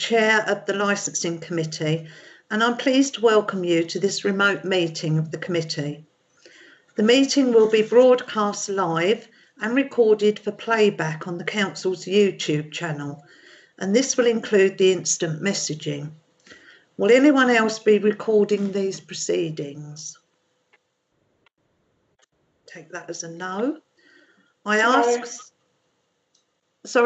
Chair of the Licensing Committee, and I'm pleased to welcome you to this remote meeting of the committee. The meeting will be broadcast live and recorded for playback on the Council's YouTube channel, and this will include the instant messaging. Will anyone else be recording these proceedings? Take that as a no. I ask so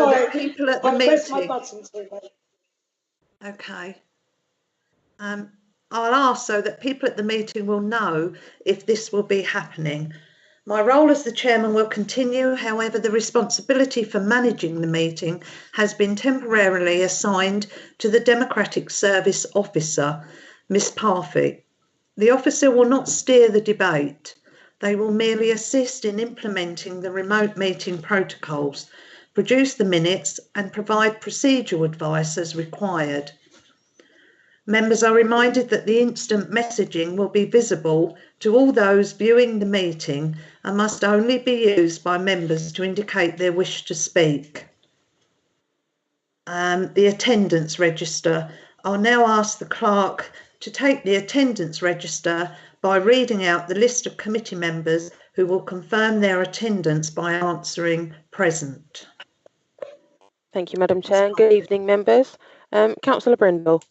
that people at the meeting. Okay. I'll ask so that people at the meeting will know if this will be happening. My role as the chairman will continue, however, the responsibility for managing the meeting has been temporarily assigned to the Democratic Service Officer, Miss Parfit. The officer will not steer the debate. They will merely assist in implementing the remote meeting protocols, produce the minutes and provide procedural advice as required. Members are reminded that the instant messaging will be visible to all those viewing the meeting and must only be used by members to indicate their wish to speak. The attendance register. I'll now ask the clerk to take the attendance register by reading out the list of committee members who will confirm their attendance by answering present. Thank you, Madam Chair, and good evening, members. Councillor Brindle.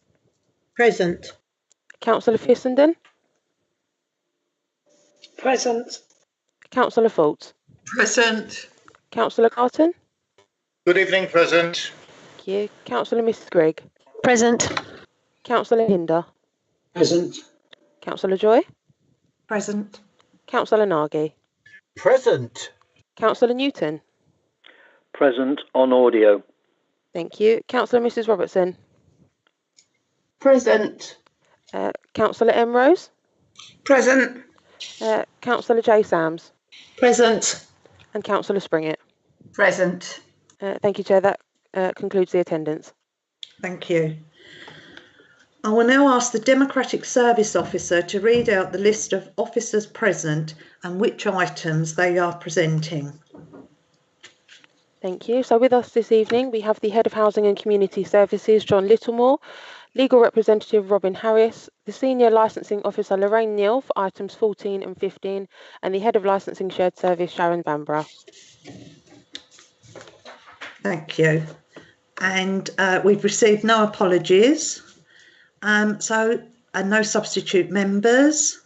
Present. Councillor Fissenden. Present. Councillor Fault. Present. Councillor Garton. Good evening, present. Thank you. Councillor Mrs Grigg. Present. Councillor Hinder. Present. Councillor Joy. Present. Councillor Nagy. Present. Councillor Newton. Present on audio. Thank you. Councillor Mrs Robertson. Present. Councillor M Rose. Present. Councillor J Sams. Present. And Councillor Springett. Present. Thank you, Chair. That concludes the attendance. Thank you. I will now ask the Democratic Service Officer to read out the list of officers present and which items they are presenting. Thank you. So with us this evening, we have the Head of Housing and Community Services, John Littlemore, Legal Representative Robin Harris, the Senior Licensing Officer Lorraine Neal for items 14 and 15, and the Head of Licensing Shared Service Sharon Bamborough. Thank you. And we've received no apologies. So no substitute members.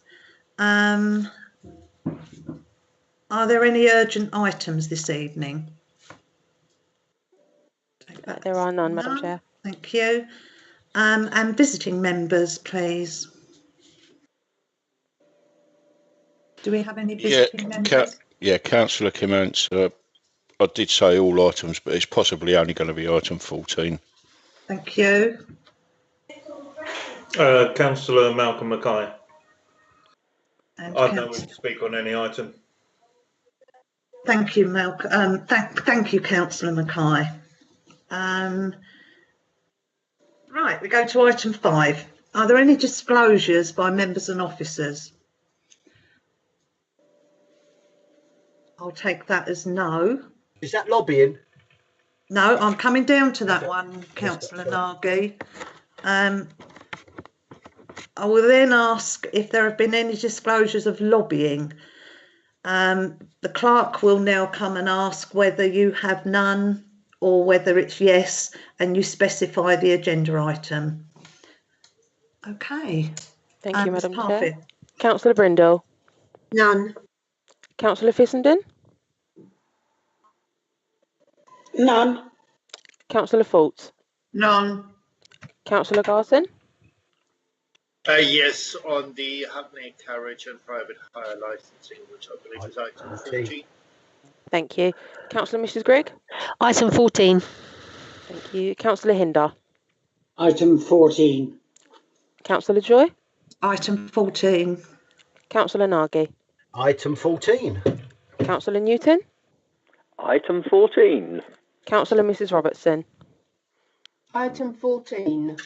Are there any urgent items this evening? There are none, Madam Chair. Thank you. And visiting members, please. Do we have any visiting members? Councillor Kimmons. I did say all items, but it's possibly only going to be item 14. Thank you. Councillor Malcolm Mackay. And I don't wish to speak on any item. Thank you, Malcolm. Thank you, Councillor Mackay. Right, we go to item 5. Are there any disclosures by members and officers? I'll take that as no. Is that lobbying? No, I'm coming down to that one, Councillor Nagy. I will then ask if there have been any disclosures of lobbying. The clerk will now come and ask whether you have none or whether it's yes, and you specify the agenda item. Okay. Thank you, Madam Ms. Chair. Parfit. Councillor Brindle. None. Councillor Fissenden. None. Councillor Fault. None. Councillor Garson. Yes, on the Hackney carriage and private hire licensing, which I believe is item 14. Thank you. Councillor Mrs Grigg. Item 14. Thank you. Councillor Hinder. Item 14. Councillor Joy. Item 14. Councillor Nagy. Item 14. Councillor Newton. Item 14. Councillor Mrs Robertson. Item 14.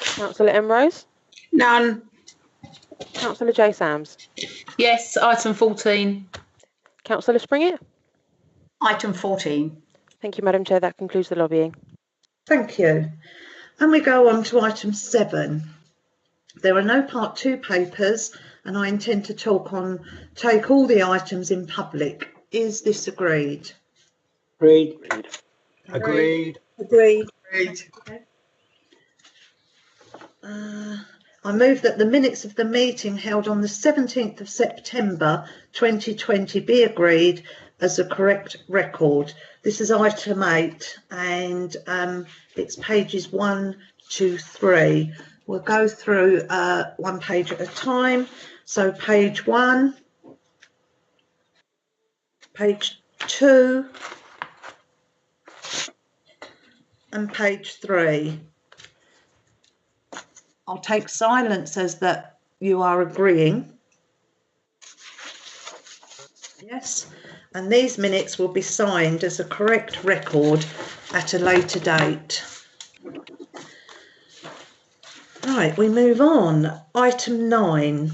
Councillor M Rose. None. Councillor J Sams. Yes, item 14. Councillor Springett. Item 14. Thank you, Madam Chair. That concludes the lobbying. Thank you. And we go on to item 7. There are no part 2 papers, and I intend to take all the items in public. Is this agreed? Agreed. Agreed. Agreed. Agreed. I move that the minutes of the meeting held on the 17th of September 2020 be agreed as a correct record. This is item 8, and it's pages 1 to 3. We'll go through one page at a time. So page 1, page 2, and page 3. I'll take silence as that you are agreeing. Yes, and these minutes will be signed as a correct record at a later date. Right, we move on. Item 9.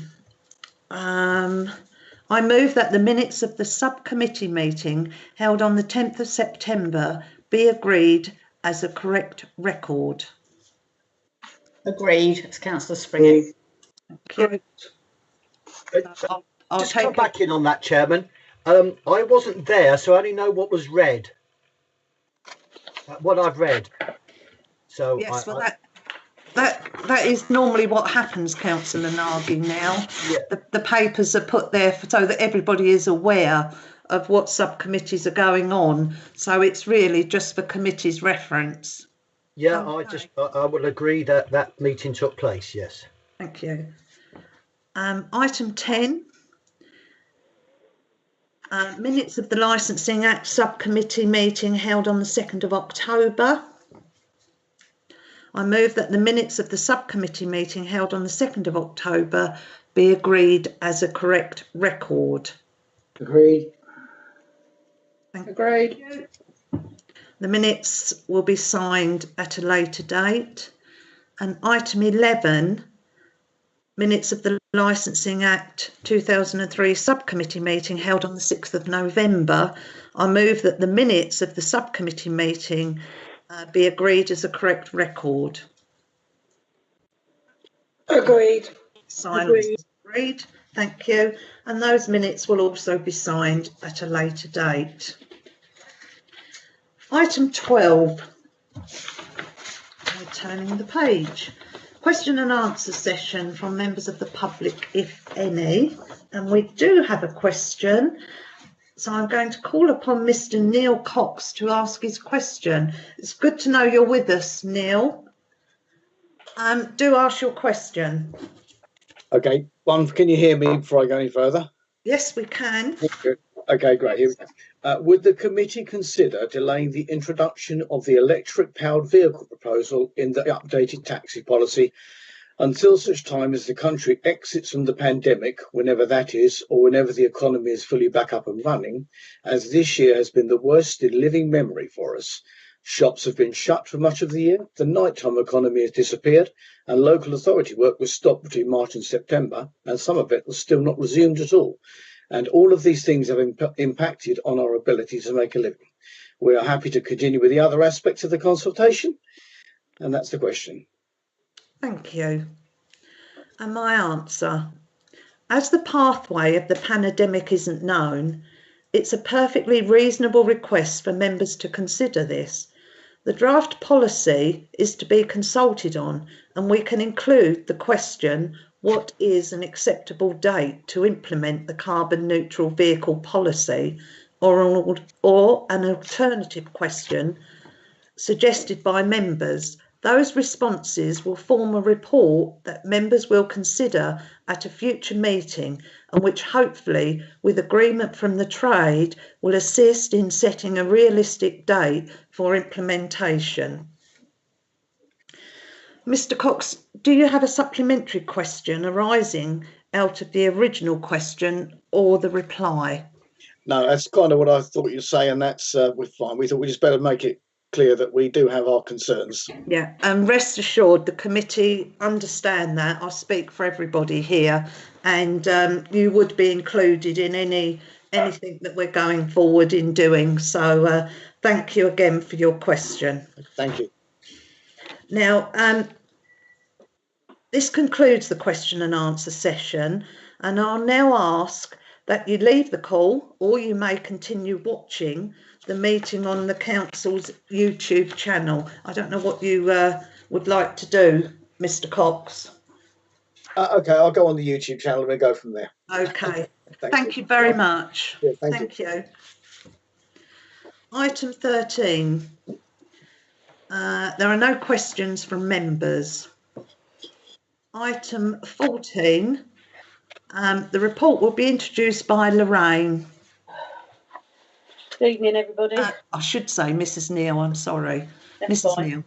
I move that the minutes of the subcommittee meeting held on the 10th of September be agreed as a correct record. Agreed. It's Councillor Springer. Okay. I'll Just take come back in on that, Chairman. I wasn't there, so I only know what was read. What I've read. So yes, well, that is normally what happens, Councillor Nagy. Now, yeah. the papers are put there so that everybody is aware of what subcommittees are going on. So it's really just for committee's reference. Yeah, Okay. I will agree that that meeting took place. Yes. Thank you. Item 10. Minutes of the Licensing Act subcommittee meeting held on the 2nd of October. I move that the minutes of the subcommittee meeting held on the 2nd of October be agreed as a correct record. Agreed. Agreed. You. The minutes will be signed at a later date. And item 11, minutes of the Licensing Act 2003 subcommittee meeting held on the 6th of November. I move that the minutes of the subcommittee meeting be agreed as a correct record. Agreed. Silence. Agreed. Thank you. And those minutes will also be signed at a later date. Item 12. We're turning the page. Question and answer session from members of the public, if any. And we do have a question. So I'm going to call upon Mr. Neil Cox to ask his question. It's good to know you're with us, Neil. Do ask your question. Okay, can you hear me before I go any further? Yes, we can. Good. Okay, great. Here we go. Would the committee consider delaying the introduction of the electric-powered vehicle proposal in the updated taxi policy until such time as the country exits from the pandemic, whenever that is, or whenever the economy is fully back up and running, as this year has been the worst in living memory for us? Shops have been shut for much of the year, the nighttime economy has disappeared, and local authority work was stopped between March and September, and some of it was still not resumed at all. And all of these things have impacted on our ability to make a living. We are happy to continue with the other aspects of the consultation, and that's the question. Thank you. And my answer, as the pathway of the pandemic isn't known, it's a perfectly reasonable request for members to consider this. The draft policy is to be consulted on, and we can include the question, what is an acceptable date to implement the carbon neutral vehicle policy, or an alternative question suggested by members. Those responses will form a report that members will consider at a future meeting, and which hopefully, with agreement from the trade, will assist in setting a realistic date for implementation. Mr. Cox, do you have a supplementary question arising out of the original question or the reply? No, that's kind of what I thought you'd say, and that's we're fine. We thought we just better make it clear that we do have our concerns. Yeah, and rest assured the committee understand that. I speak for everybody here, and you would be included in anything that we're going forward in doing. So Thank you again for your question. Thank you. Now, this concludes the question and answer session, and I'll now ask that you leave the call, or you may continue watching the meeting on the council's YouTube channel. I don't know what you would like to do, Mr. Cox. Okay, I'll go on the YouTube channel and we'll go from there. Okay. Thank you very much. Yeah, Thank you. Item 13. There are no questions from members. Item 14. The report will be introduced by Lorraine. Good evening, everybody. I should say Mrs. Neal, I'm sorry. That's Mrs. fine. Neal.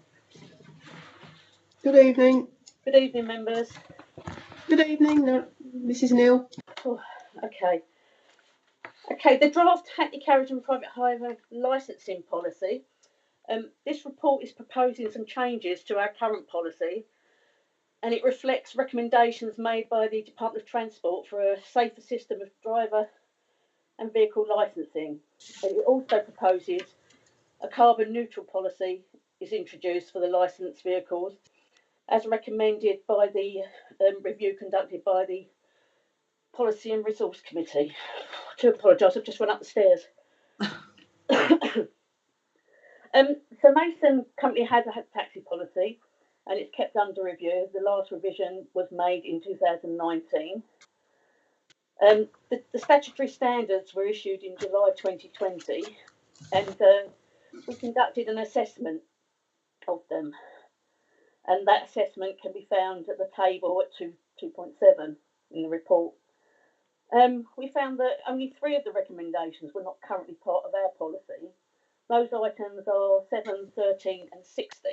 Good evening. Good evening, members. Good evening, Mrs. Neal. Oh, okay. Okay, the draft hackney carriage and private hire licensing policy. This report is proposing some changes to our current policy, and it reflects recommendations made by the Department of Transport for a safer system of driver and vehicle licensing. It also proposes a carbon neutral policy is introduced for the licensed vehicles, as recommended by the review conducted by the Policy and Resource Committee. I do apologise, I've just run up the stairs. So Maidstone Company has a taxi policy, and it's kept under review. The last revision was made in 2019. The statutory standards were issued in July 2020, and we conducted an assessment of them, and that assessment can be found at the table at 2.7 in the report. We found that only 3 of the recommendations were not currently part of our policy. Those items are 7, 13 and 16.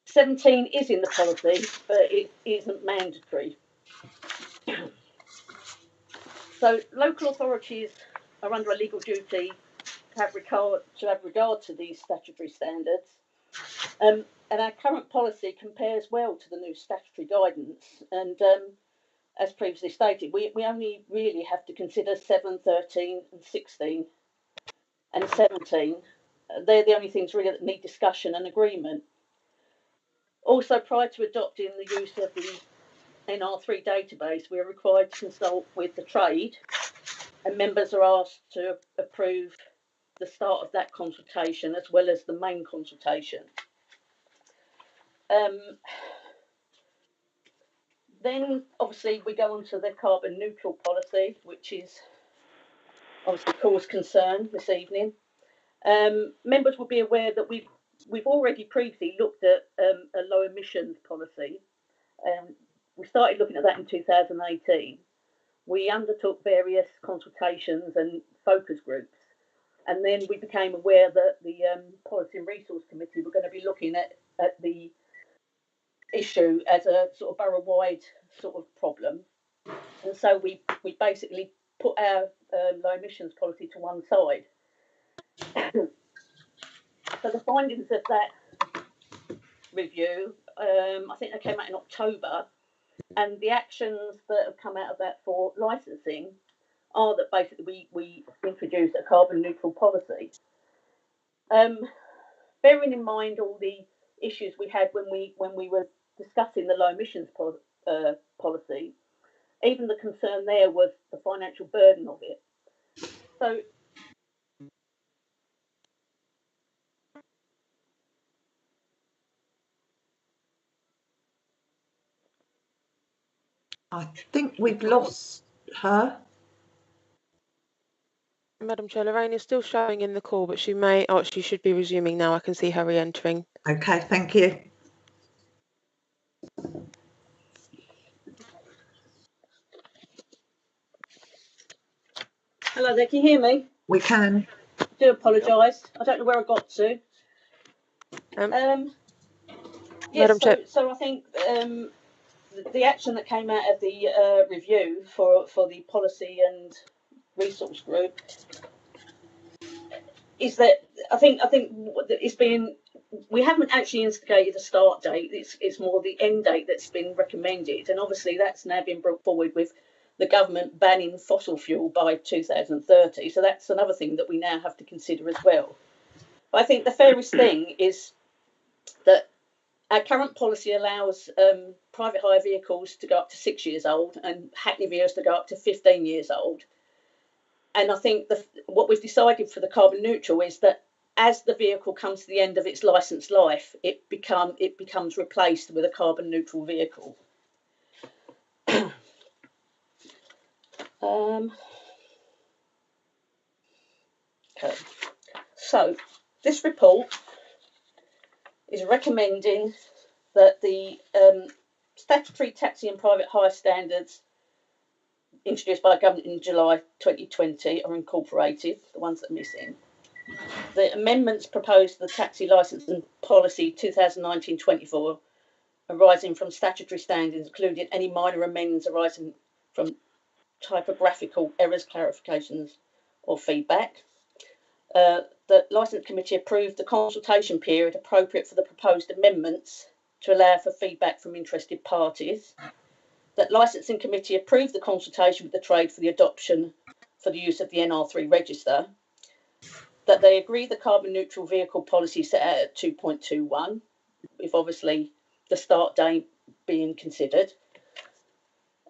17 is in the policy, but it isn't mandatory. So local authorities are under a legal duty to have regard to these statutory standards. And our current policy compares well to the new statutory guidance. And as previously stated, we only really have to consider 7, 13 and 16 and 17. They're the only things really that need discussion and agreement. Also, prior to adopting the use of the NR3 database, we are required to consult with the trade, and members are asked to approve the start of that consultation as well as the main consultation. Then obviously we go on to the carbon neutral policy, which is obviously caused concern this evening. Members will be aware that we've already previously looked at a low emissions policy. We started looking at that in 2018. We undertook various consultations and focus groups, and then we became aware that the Policy and Resource Committee were going to be looking at the issue as a sort of borough-wide sort of problem, and so we basically put our low emissions policy to one side. So the findings of that review, I think they came out in October, and the actions that have come out of that for licensing are that basically we introduced a carbon neutral policy. Bearing in mind all the issues we had when we were discussing the low emissions policy, even the concern there was the financial burden of it. So I think we've lost her. Madam Chair, Lorraine is still showing in the call, but she should be resuming now. I can see her re-entering. Okay, thank you. hello there, can you hear me? We can. I do apologise. I don't know where I got to. Yes, so I think the action that came out of the review for the Policy and Resource Group is that I think it's been, we haven't actually instigated a start date. It's more the end date that's been recommended, and obviously that's now been brought forward with the government banning fossil fuel by 2030. So that's another thing that we now have to consider as well. But I think the fairest thing is that our current policy allows private hire vehicles to go up to 6 years old and hackney vehicles to go up to 15 years old. And I think what we've decided for the carbon neutral is that as the vehicle comes to the end of its licence life, it becomes replaced with a carbon neutral vehicle. Okay. So this report is recommending that the statutory taxi and private hire standards introduced by the government in July 2020 are incorporated, the ones that are missing. The amendments proposed to the taxi licence and policy 2019-24 arising from statutory standards, including any minor amendments arising from typographical errors, clarifications or feedback. The Licence Committee approved the consultation period appropriate for the proposed amendments to allow for feedback from interested parties. That Licensing Committee approved the consultation with the trade for the adoption for the use of the NR3 register. That they agree the carbon neutral vehicle policy set out at 2.21, with obviously the start date being considered.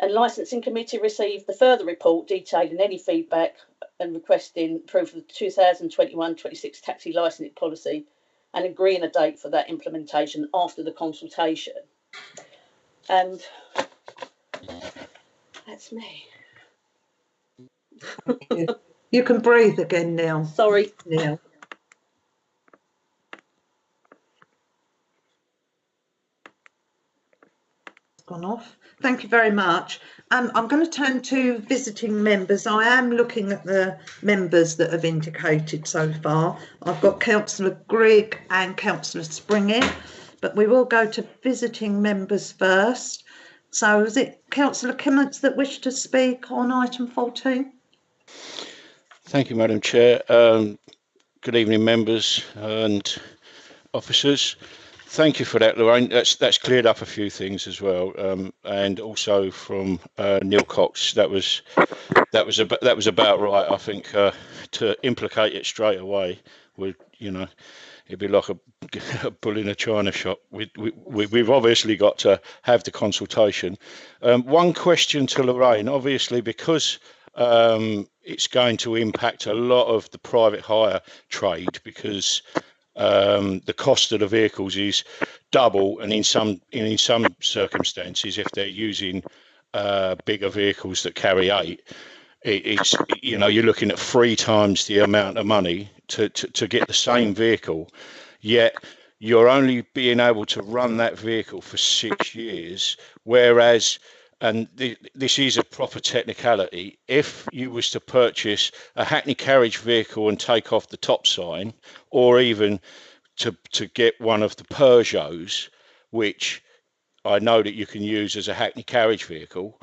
And Licensing Committee received the further report detailing any feedback and requesting proof of the 2021-26 taxi licensing policy and agreeing a date for that implementation after the consultation. And that's me. You can breathe again now. Sorry. Neil. Gone off. Thank you very much. I'm going to turn to visiting members. I am looking at the members that have indicated so far. I've got Councillor Grigg and Councillor Springy, but we will go to visiting members first. So is it Councillor Kimmons that wish to speak on item 14? Thank you, Madam Chair. Good evening, members and officers. Thank you for that, Lorraine. That's cleared up a few things as well, and also from Neil Cox. That was about right. I think to implicate it straight away would, it'd be like a bull in a china shop. We've obviously got to have the consultation. One question to Lorraine, obviously, because it's going to impact a lot of the private hire trade, because the cost of the vehicles is double, and in some circumstances, if they're using bigger vehicles that carry 8, it's you're looking at 3 times the amount of money to get the same vehicle, yet you're only being able to run that vehicle for 6 years, whereas, and this is a proper technicality, if you was to purchase a hackney carriage vehicle and take off the top sign, or even to get one of the Peugeots, which I know that you can use as a hackney carriage vehicle,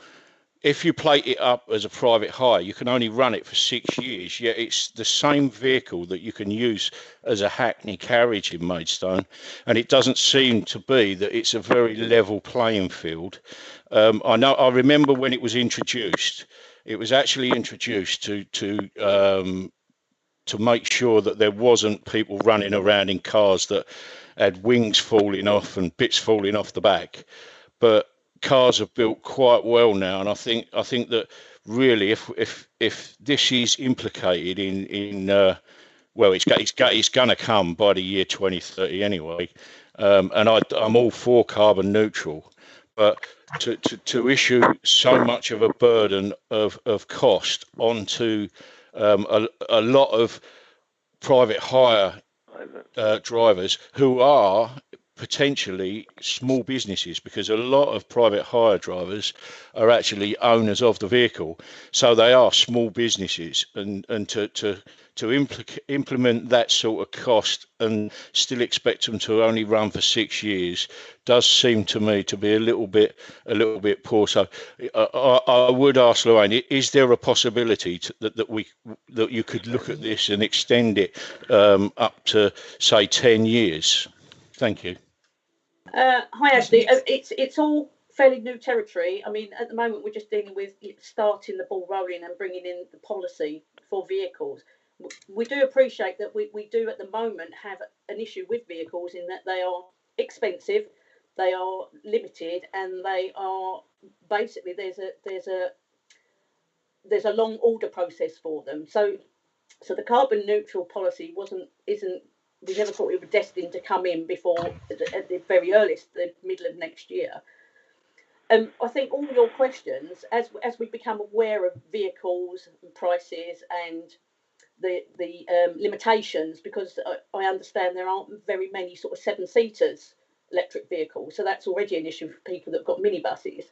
if you plate it up as a private hire, you can only run it for 6 years, yet it's the same vehicle that you can use as a hackney carriage in Maidstone, and it doesn't seem to be that it's a very level playing field. I remember when it was introduced, it was actually introduced to make sure that there wasn't people running around in cars that had wings falling off and bits falling off the back, but cars are built quite well now, and I think that really, if this is implicated in well, it's going to come by the year 2030 anyway, and I'm all for carbon neutral, but to issue so much of a burden of cost onto a lot of private hire drivers who are potentially small businesses, because a lot of private hire drivers are actually owners of the vehicle, so they are small businesses, and to implement that sort of cost and still expect them to only run for 6 years does seem to me to be a little bit poor. So I would ask Lorraine, is there a possibility that you could look at this and extend it up to, say, 10 years? Thank you. Hi Ashley, it's all fairly new territory. I mean, at the moment we're just dealing with starting the ball rolling and bringing in the policy for vehicles. we do appreciate that we do at the moment have an issue with vehicles in that they are expensive, they are limited, and they are basically there's a long order process for them. So the carbon neutral policy isn't we never thought it was destined to come in before at the very earliest, the middle of next year. I think all your questions, as we become aware of vehicles and prices and the limitations, because I understand there aren't very many sort of 7-seaters electric vehicles, so that's already an issue for people that've got minibuses.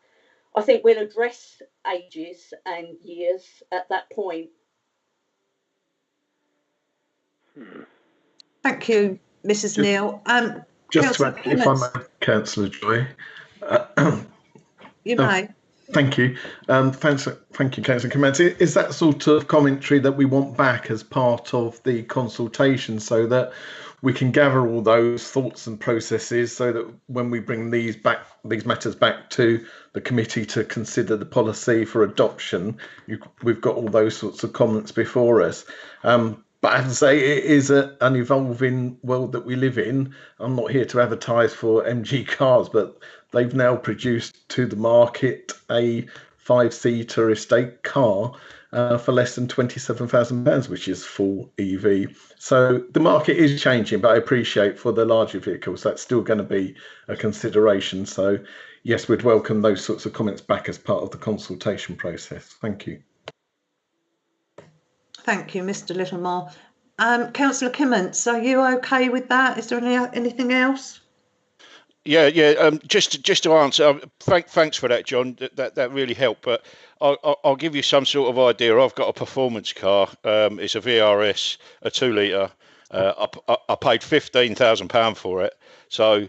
I think we'll address ages and years at that point. Thank you, Mrs. Neal. Just to Councillor add, if I Clements, may, Councillor Joy. you may. Thank you. Thank you, Councillor Clements. Is that sort of commentary that we want back as part of the consultation, so that we can gather all those thoughts and processes, so that when we bring these matters back to the committee to consider the policy for adoption, we've got all those sorts of comments before us. But I have to say, it is an evolving world that we live in. I'm not here to advertise for MG Cars, but they've now produced to the market a 5-seater estate car for less than £27,000, which is full EV. So the market is changing, but I appreciate for the larger vehicles, that's still going to be a consideration. So yes, we'd welcome those sorts of comments back as part of the consultation process. Thank you. Thank you, Mr. Littlemore. Councillor Clements, are you okay with that? Is there anything else? Yeah. Just to answer, thanks for that, John. That really helped. But I'll give you some sort of idea. I've got a performance car. It's a VRS, a 2-litre. I paid £15,000 for it. So,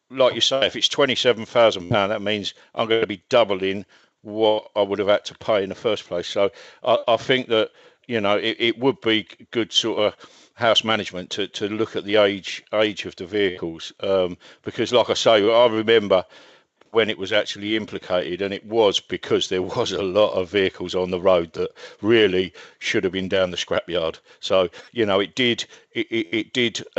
like you say, if it's £27,000, that means I'm going to be doubling what I would have had to pay in the first place. So I think that, you know, it would be good sort of house management to look at the age of the vehicles, because, like I say, I remember when it was actually implicated, and it was because there was a lot of vehicles on the road that really should have been down the scrapyard. So, you know, it did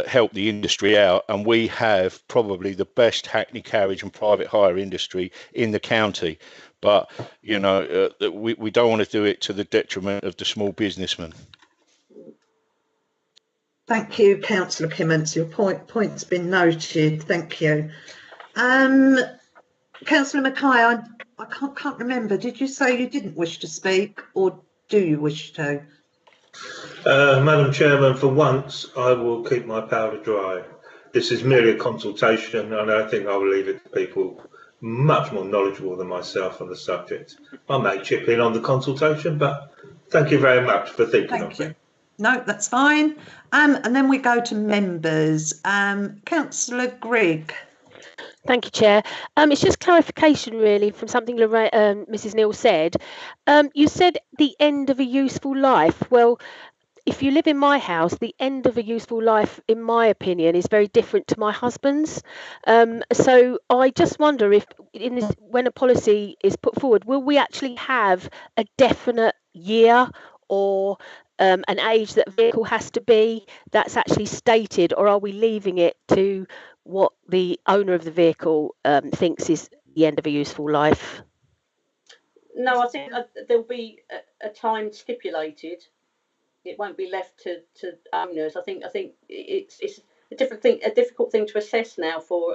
help the industry out, and we have probably the best hackney carriage and private hire industry in the county. But, you know, we don't want to do it to the detriment of the small businessman. Thank you, Councillor Clements. Your point's been noted. Thank you. Councillor Mackay, I can't remember. Did you say you didn't wish to speak, or do you wish to? Madam Chairman, for once, I will keep my powder dry. This is merely a consultation, and I think I will leave it to people much more knowledgeable than myself on the subject. I may chip in on the consultation, but thank you very much for thinking of me. No, that's fine. And then we go to members. Councillor Grigg. Thank you, Chair. It's just clarification, really, from something Mrs. Neal said. You said the end of a useful life. Well, if you live in my house, the end of a useful life, in my opinion, is very different to my husband's. So I just wonder if, when a policy is put forward, will we actually have a definite year or an age that a vehicle has to be that's actually stated, or are we leaving it to what the owner of the vehicle thinks is the end of a useful life? No, I think there'll be a time stipulated. It won't be left to owners. I think it's a difficult thing to assess now for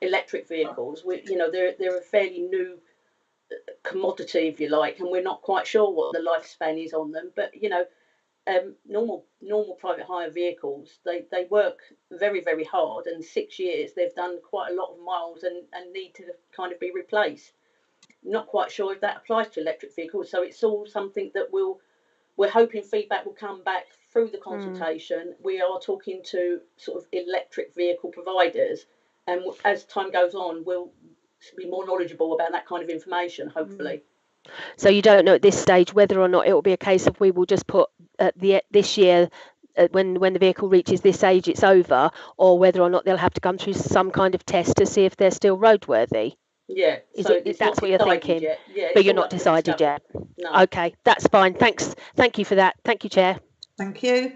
electric vehicles. They're a fairly new commodity, if you like, and we're not quite sure what the lifespan is on them. But normal private hire vehicles, they work very, very hard, and 6 years they've done quite a lot of miles and need to kind of be replaced. Not quite sure if that applies to electric vehicles, so it's all something that we're hoping feedback will come back through the consultation. We are talking to sort of electric vehicle providers, and as time goes on, we'll be more knowledgeable about that kind of information, hopefully. So you don't know at this stage whether or not it will be a case of we will just put this year, when the vehicle reaches this age, it's over, or whether or not they'll have to come through some kind of test to see if they're still roadworthy. Yeah, that's what you're thinking? Yeah, but you're not decided yet. No. Okay, that's fine. Thank you for that. Thank you, Chair. Thank you.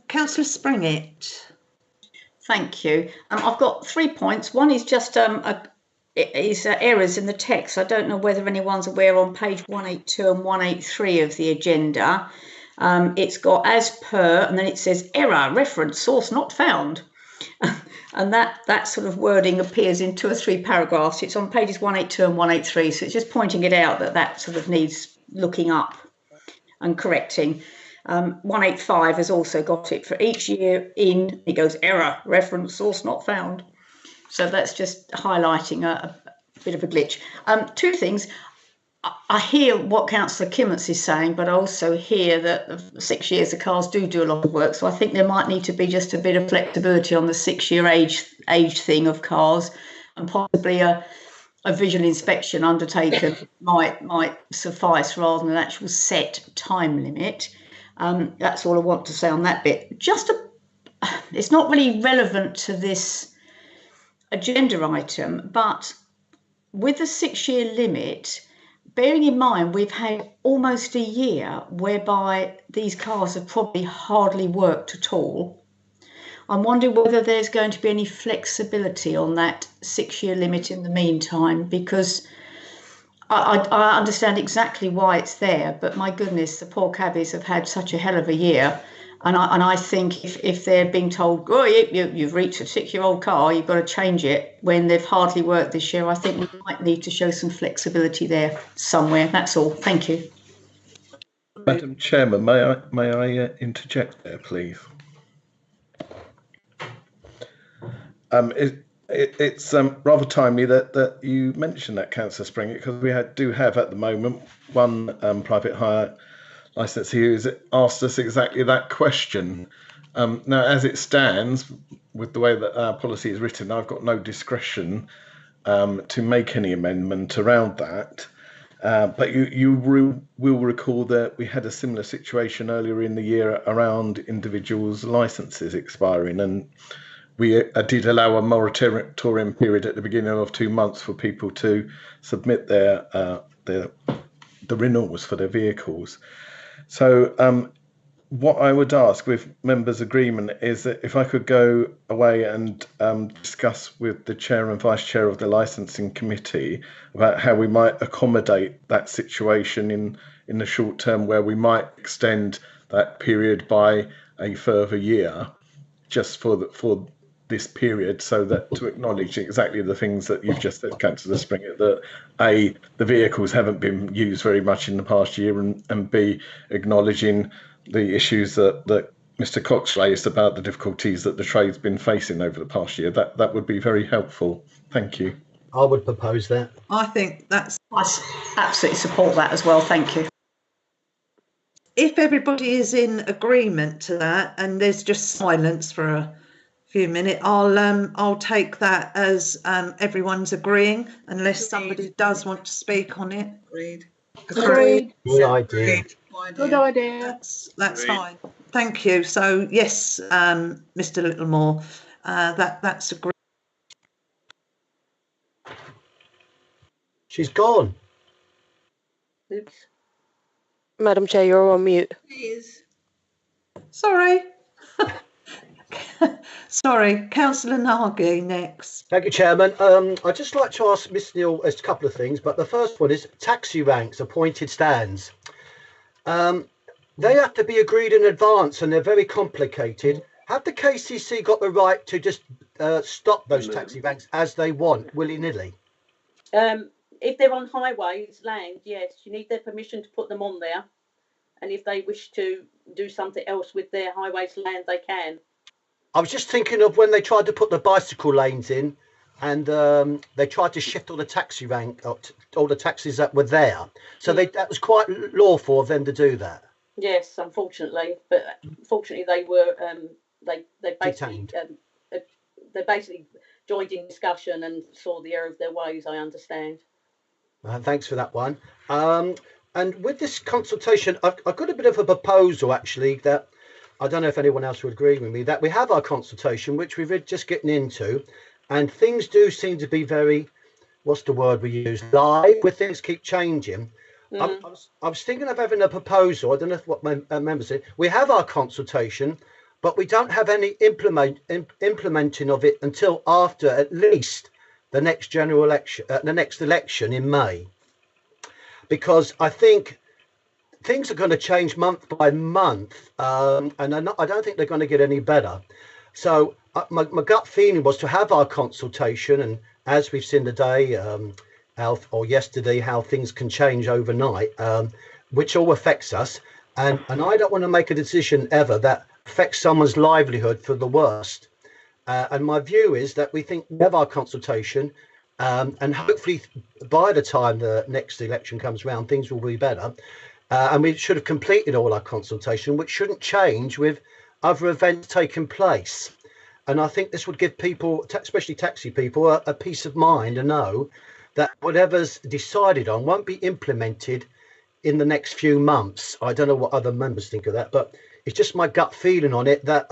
Councillor Springett. Thank you. I've got 3 points. One is just errors in the text. I don't know whether anyone's aware on page 182 and 183 of the agenda. It's got as per, and then it says error, reference, source not found. And that sort of wording appears in 2 or 3 paragraphs. It's on pages 182 and 183. So it's just pointing it out that sort of needs looking up and correcting. 185 has also got it for each year in, it goes error, reference, source not found. So that's just highlighting a bit of a glitch. 2 things. I hear what Councillor Kimmets is saying, but I also hear that 6 years the cars do a lot of work. So I think there might need to be just a bit of flexibility on the 6-year age thing of cars, and possibly a visual inspection undertaken might suffice rather than an actual set time limit. That's all I want to say on that bit. It's not really relevant to this agenda item, but with the 6-year limit, bearing in mind we've had almost a year whereby these cars have probably hardly worked at all, I'm wondering whether there's going to be any flexibility on that 6-year limit in the meantime, because I understand exactly why it's there, but my goodness, the poor cabbies have had such a hell of a year. And I think if they're being told, oh, you've reached a 6-year-old car, you've got to change it when they've hardly worked this year, I think we might need to show some flexibility there somewhere. That's all. Thank you. Madam Chairman, may I interject there, please? It's rather timely that you mentioned that, Councillor Springett, because we do have at the moment one private hire licensee who's asked us exactly that question. Now, as it stands, with the way that our policy is written, I've got no discretion to make any amendment around that. But you will recall that we had a similar situation earlier in the year around individuals' licences expiring, and we did allow a moratorium period at the beginning of 2 months for people to submit the renewals for their vehicles. So what I would ask with members' agreement is that if I could go away and discuss with the chair and vice chair of the licensing committee about how we might accommodate that situation in the short term, where we might extend that period by a further year just for this period, so that to acknowledge exactly the things that you've just said, Councillor Springett, that A, the vehicles haven't been used very much in the past year, and B, acknowledging the issues that Mr. Cox raised about the difficulties that the trade's been facing over the past year. That would be very helpful. Thank you. I would propose that. I think I absolutely support that as well. Thank you. If everybody is in agreement to that, and there's just silence for a few minutes, I'll take that as everyone's agreeing, unless somebody does want to speak on it. Agreed. Agreed. Good idea. Good idea. That's fine. Thank you. So yes, Mr. Littlemore, that's agreed. She's gone. Oops. Madam Chair, you're on mute. Please. Sorry. Sorry, Councillor Nagy next. Thank you, Chairman. I'd just like to ask Miss Neal a couple of things, but the first one is taxi ranks, appointed stands. They have to be agreed in advance, and they're very complicated. Have the KCC got the right to just stop those taxi ranks as they want, willy-nilly? If they're on highways, land, yes, you need their permission to put them on there. And if they wish to do something else with their highways land, they can. I was just thinking of when they tried to put the bicycle lanes in, and they tried to shift all the taxi all the taxis that were there. So that was quite lawful of them to do that. Yes, unfortunately, but fortunately they were they basically joined in discussion and saw the error of their ways. I understand. Thanks for that one. And with this consultation, I've got a bit of a proposal actually that I don't know if anyone else would agree with me, that we have our consultation, which we've just getting into, and things do seem to be very, what's the word we use, live, where things keep changing. I was thinking of having a proposal. I don't know what my members say. We have our consultation, but we don't have any implementing of it until after at least the next general election, the next election in May, because I think things are going to change month by month, and I don't think they're going to get any better. So my gut feeling was to have our consultation, and as we've seen today, or yesterday, how things can change overnight, which all affects us. And I don't want to make a decision ever that affects someone's livelihood for the worst. And my view is that we think we have our consultation, and hopefully by the time the next election comes around, things will be better. And we should have completed all our consultation, which shouldn't change with other events taking place. And I think this would give people, especially taxi people, a peace of mind to know that whatever's decided on won't be implemented in the next few months. I don't know what other members think of that, but it's just my gut feeling on it that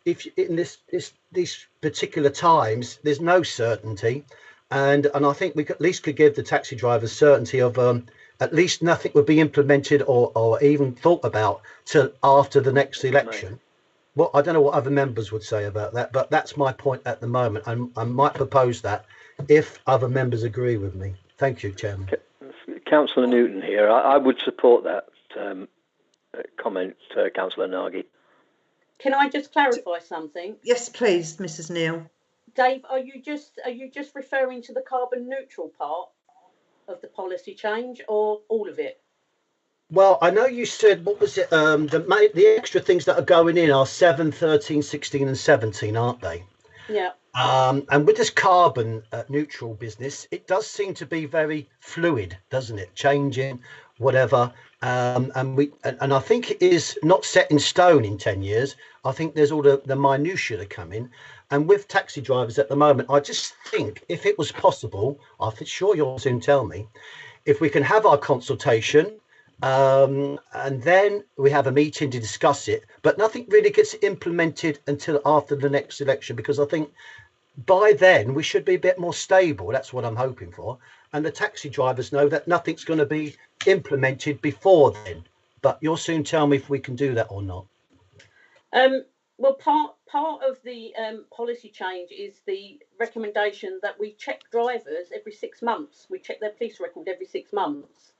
if in these particular times, there's no certainty. And I think we at least could give the taxi drivers certainty of at least nothing would be implemented or even thought about till after the next election. Well, I don't know what other members would say about that, but that's my point at the moment. I might propose that if other members agree with me. Thank you, Chairman. Councillor Newton here. I would support that comment, Councillor Nagy. Can I just clarify something? Yes, please, Mrs. Neal. Dave, are you just referring to the carbon neutral part of the policy change, or all of it? Well, I know you said, what was it? The extra things that are going in are 7, 13, 16 and 17, aren't they? Yeah. And with this carbon neutral business, it does seem to be very fluid, doesn't it? Changing, whatever. And I think it is not set in stone in 10 years. I think there's all the minutiae that come in. And with taxi drivers at the moment, I just think if it was possible, I'm sure you'll soon tell me, if we can have our consultation, and then we have a meeting to discuss it, but nothing really gets implemented until after the next election, because I think by then we should be a bit more stable. That's what I'm hoping for. And the taxi drivers know that nothing's going to be implemented before then. But you'll soon tell me if we can do that or not. Well, part of the policy change is the recommendation that we check drivers every 6 months. We check their police record every 6 months.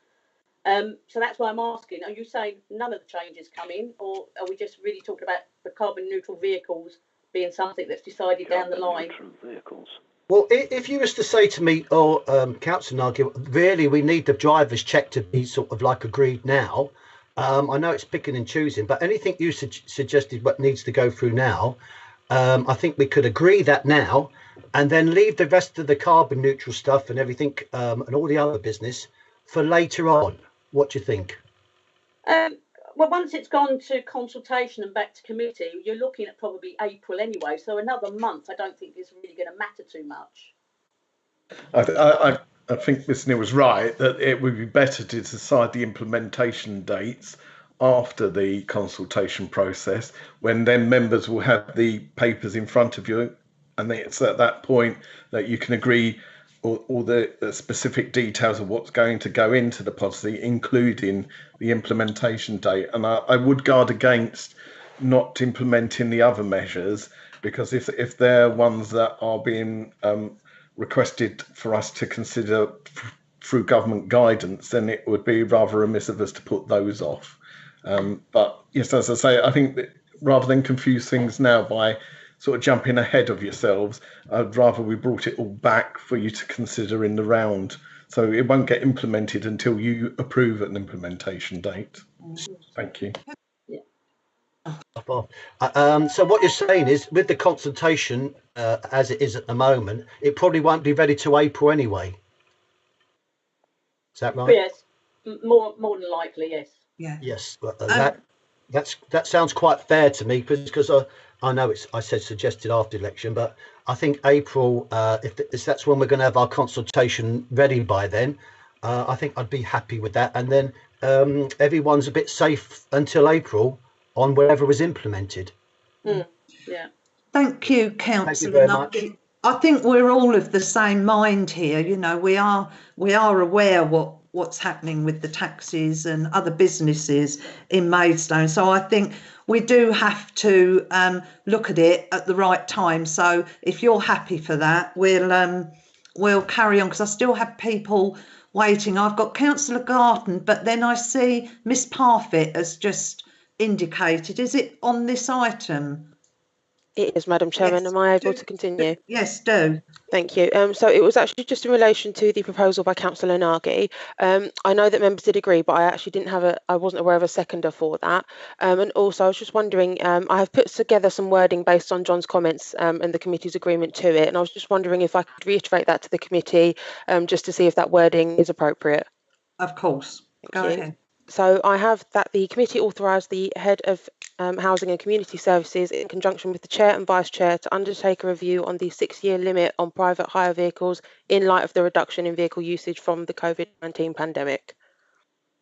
So that's why I'm asking, are you saying none of the changes come in, or are we just really talking about the carbon neutral vehicles being something that's decided down the line? Vehicles. Well, if you was to say to me, or Councillor Nagy, really we need the driver's check to be sort of like agreed now. I know it's picking and choosing, but anything you suggested what needs to go through now, I think we could agree that now, and then leave the rest of the carbon neutral stuff and everything and all the other business for later on. What do you think? Well, once it's gone to consultation and back to committee, you're looking at probably April anyway. So another month, I don't think is really going to matter too much. I think Ms. Neal was right that it would be better to decide the implementation dates after the consultation process, when then members will have the papers in front of you, and it's at that point that you can agree all the specific details of what's going to go into the policy, including the implementation date. And I would guard against not implementing the other measures, because if they're ones that are being requested for us to consider through government guidance, then it would be rather remiss of us to put those off. But yes, as I say, I think that rather than confuse things now by sort of jumping ahead of yourselves, I'd rather we brought it all back for you to consider in the round. So it won't get implemented until you approve an implementation date. Thank you. So what you're saying is, with the consultation as it is at the moment, it probably won't be ready to April anyway. Is that right? Yes, more than likely, yes. Yeah. Yes, but that sounds quite fair to me, because I know I said suggested after election, but I think April, if that's when we're going to have our consultation ready by then, I think I'd be happy with that. And then everyone's a bit safe until April on whatever was implemented. Yeah. Thank you, Councillor I think we're all of the same mind here. You know, we are aware what what's happening with the taxis and other businesses in Maidstone. So I think we do have to look at it at the right time. So if you're happy for that, we'll carry on, because I still have people waiting. I've got Councillor Garton, but then I see Miss Parfitt has just indicated. Is it on this item? It is, Madam Chairman. Yes. Am I able to continue? Yes, do. Thank you. So it was actually just in relation to the proposal by Councillor Nagy. I know that members did agree, but I actually I wasn't aware of a seconder for that. And also, I was just wondering, I have put together some wording based on John's comments and the committee's agreement to it. And I was just wondering if I could reiterate that to the committee, just to see if that wording is appropriate. Of course. Go ahead. So I have that the committee authorised the head of Housing and Community Services, in conjunction with the chair and vice chair, to undertake a review on the 6-year limit on private hire vehicles in light of the reduction in vehicle usage from the COVID-19 pandemic.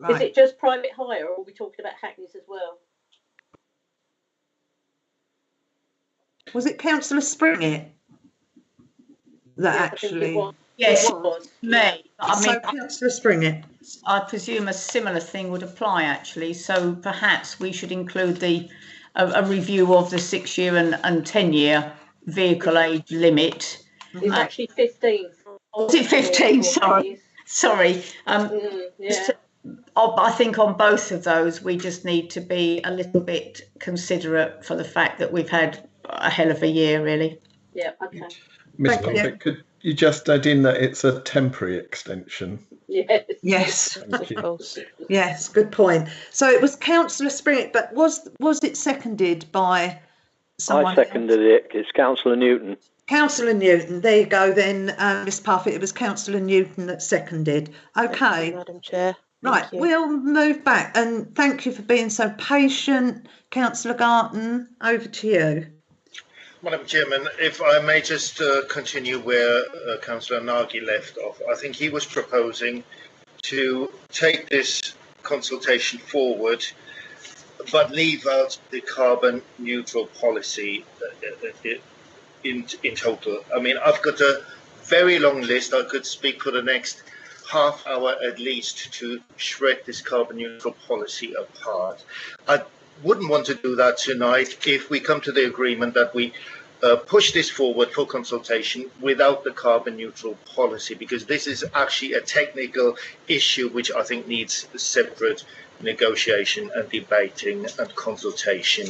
Is it just private hire, or are we talking about hackneys as well? Was it Councillor Springett that actually? Yes, it was me. I mean, so Councillor Springett. I presume a similar thing would apply, actually. So perhaps we should include a review of the 6-year and 10-year vehicle age limit. It's actually 15. Was it 15? Sorry. I think on both of those, we just need to be a little bit considerate for the fact that we've had a hell of a year, really. Yeah, okay. Ms. Parfitt, could you just add in that it's a temporary extension? Yes. Thank you. Of course. Yes, good point. So it was Councillor Springett, but was it seconded by someone? I seconded it. It's Councillor Newton. Councillor Newton. There you go then, Miss Parfitt. It was Councillor Newton that seconded. Okay. Thank you, Madam Chair. Right, we'll move back, and thank you for being so patient. Councillor Garton, over to you. Madam Chairman, if I may just continue where Councillor Nagy left off. I think he was proposing to take this consultation forward, but leave out the carbon neutral policy in total. I mean, I've got a very long list. I could speak for the next half hour at least to shred this carbon neutral policy apart. I wouldn't want to do that tonight if we come to the agreement that we push this forward for consultation without the carbon neutral policy, because this is actually a technical issue which I think needs separate negotiation and debating and consultation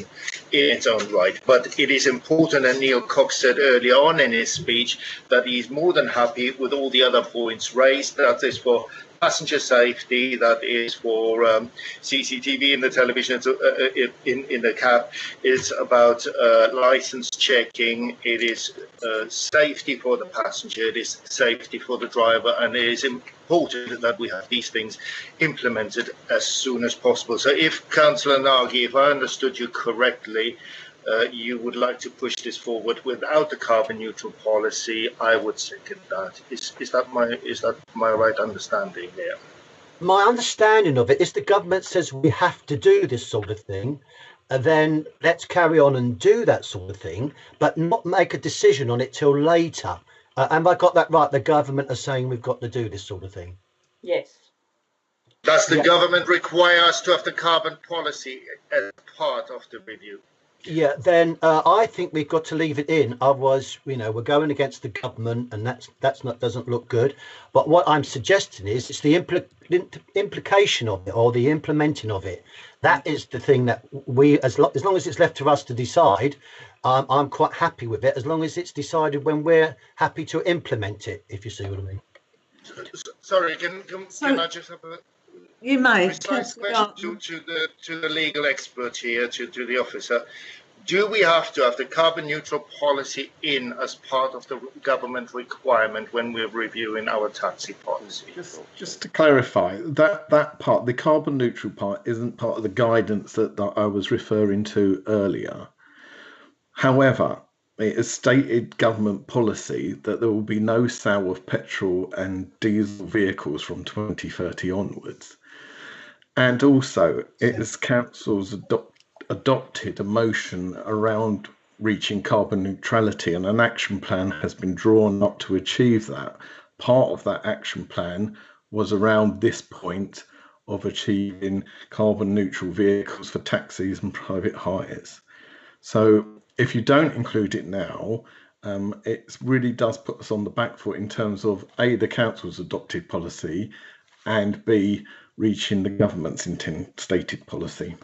in its own right. But it is important, and Neil Cox said earlier on in his speech that he's more than happy with all the other points raised. That is for passenger safety, that is for CCTV in the television, in the cab. It's about license checking. It is safety for the passenger. It is safety for the driver, and it is important that we have these things implemented as soon as possible. So if Councillor Nagy, if I understood you correctly, you would like to push this forward without the carbon neutral policy, I would second that. Is that my right understanding there? My understanding of it is the government says we have to do this sort of thing, and then let's carry on and do that sort of thing, but not make a decision on it till later. Have I got that right? The government are saying we've got to do this sort of thing. Yes. Does the government require us to have the carbon policy as part of the review? Yeah, then I think we've got to leave it in. Otherwise, we're going against the government, and doesn't look good. But what I'm suggesting is it's the implication of it, or the implementing of it. That is the thing that we, as long as it's left to us to decide, I'm quite happy with it. As long as it's decided when we're happy to implement it, if you see what I mean. Sorry, can I just have a you may precise question to the legal expert here, to the officer? Do we have to have the carbon neutral policy in as part of the government requirement when we're reviewing our taxi policy? Just to clarify, that part, the carbon neutral part, isn't part of the guidance that I was referring to earlier. However, it is stated government policy that there will be no sale of petrol and diesel vehicles from 2030 onwards. And also, it is council's adopted a motion around reaching carbon neutrality, and an action plan has been drawn up to achieve that. Part of that action plan was around this point of achieving carbon neutral vehicles for taxis and private hires. So if you don't include it now, it really does put us on the back foot in terms of A, the council's adopted policy, and B, reaching the government's stated policy.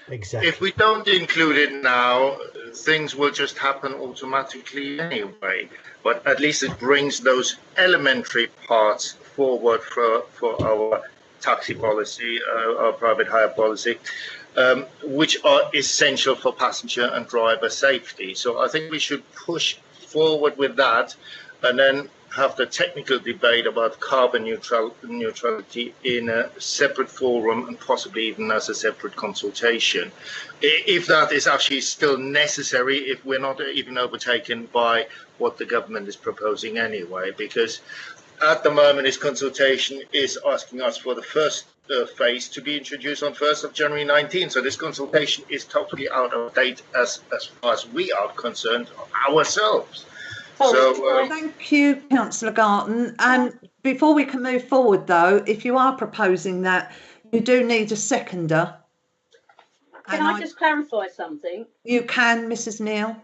Exactly. If we don't include it now, things will just happen automatically anyway. But at least it brings those elementary parts forward for our taxi policy, our private hire policy, which are essential for passenger and driver safety. So I think we should push forward with that, and then have the technical debate about carbon neutrality in a separate forum and possibly even as a separate consultation. If that is actually still necessary, if we're not even overtaken by what the government is proposing anyway, because at the moment this consultation is asking us for the first phase to be introduced on 1st of January 19. So this consultation is totally out of date as far as we are concerned ourselves. So, thank you, Councillor Garton. And before we can move forward, though, if you are proposing that, you do need a seconder. Can I just clarify something? You can, Mrs. Neal.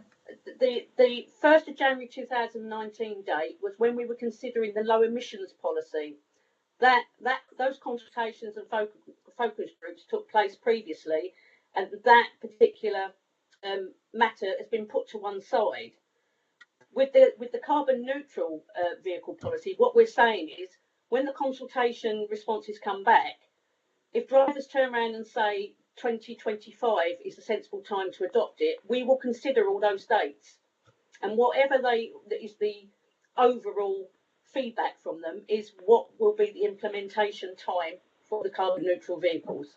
The 1st of January 2019 date was when we were considering the low emissions policy. Those consultations and focus groups took place previously, and that particular matter has been put to one side. With the carbon neutral vehicle policy, what we're saying is when the consultation responses come back, if drivers turn around and say 2025 is a sensible time to adopt it, we will consider all those dates. And whatever that is the overall feedback from them is what will be the implementation time for the carbon neutral vehicles.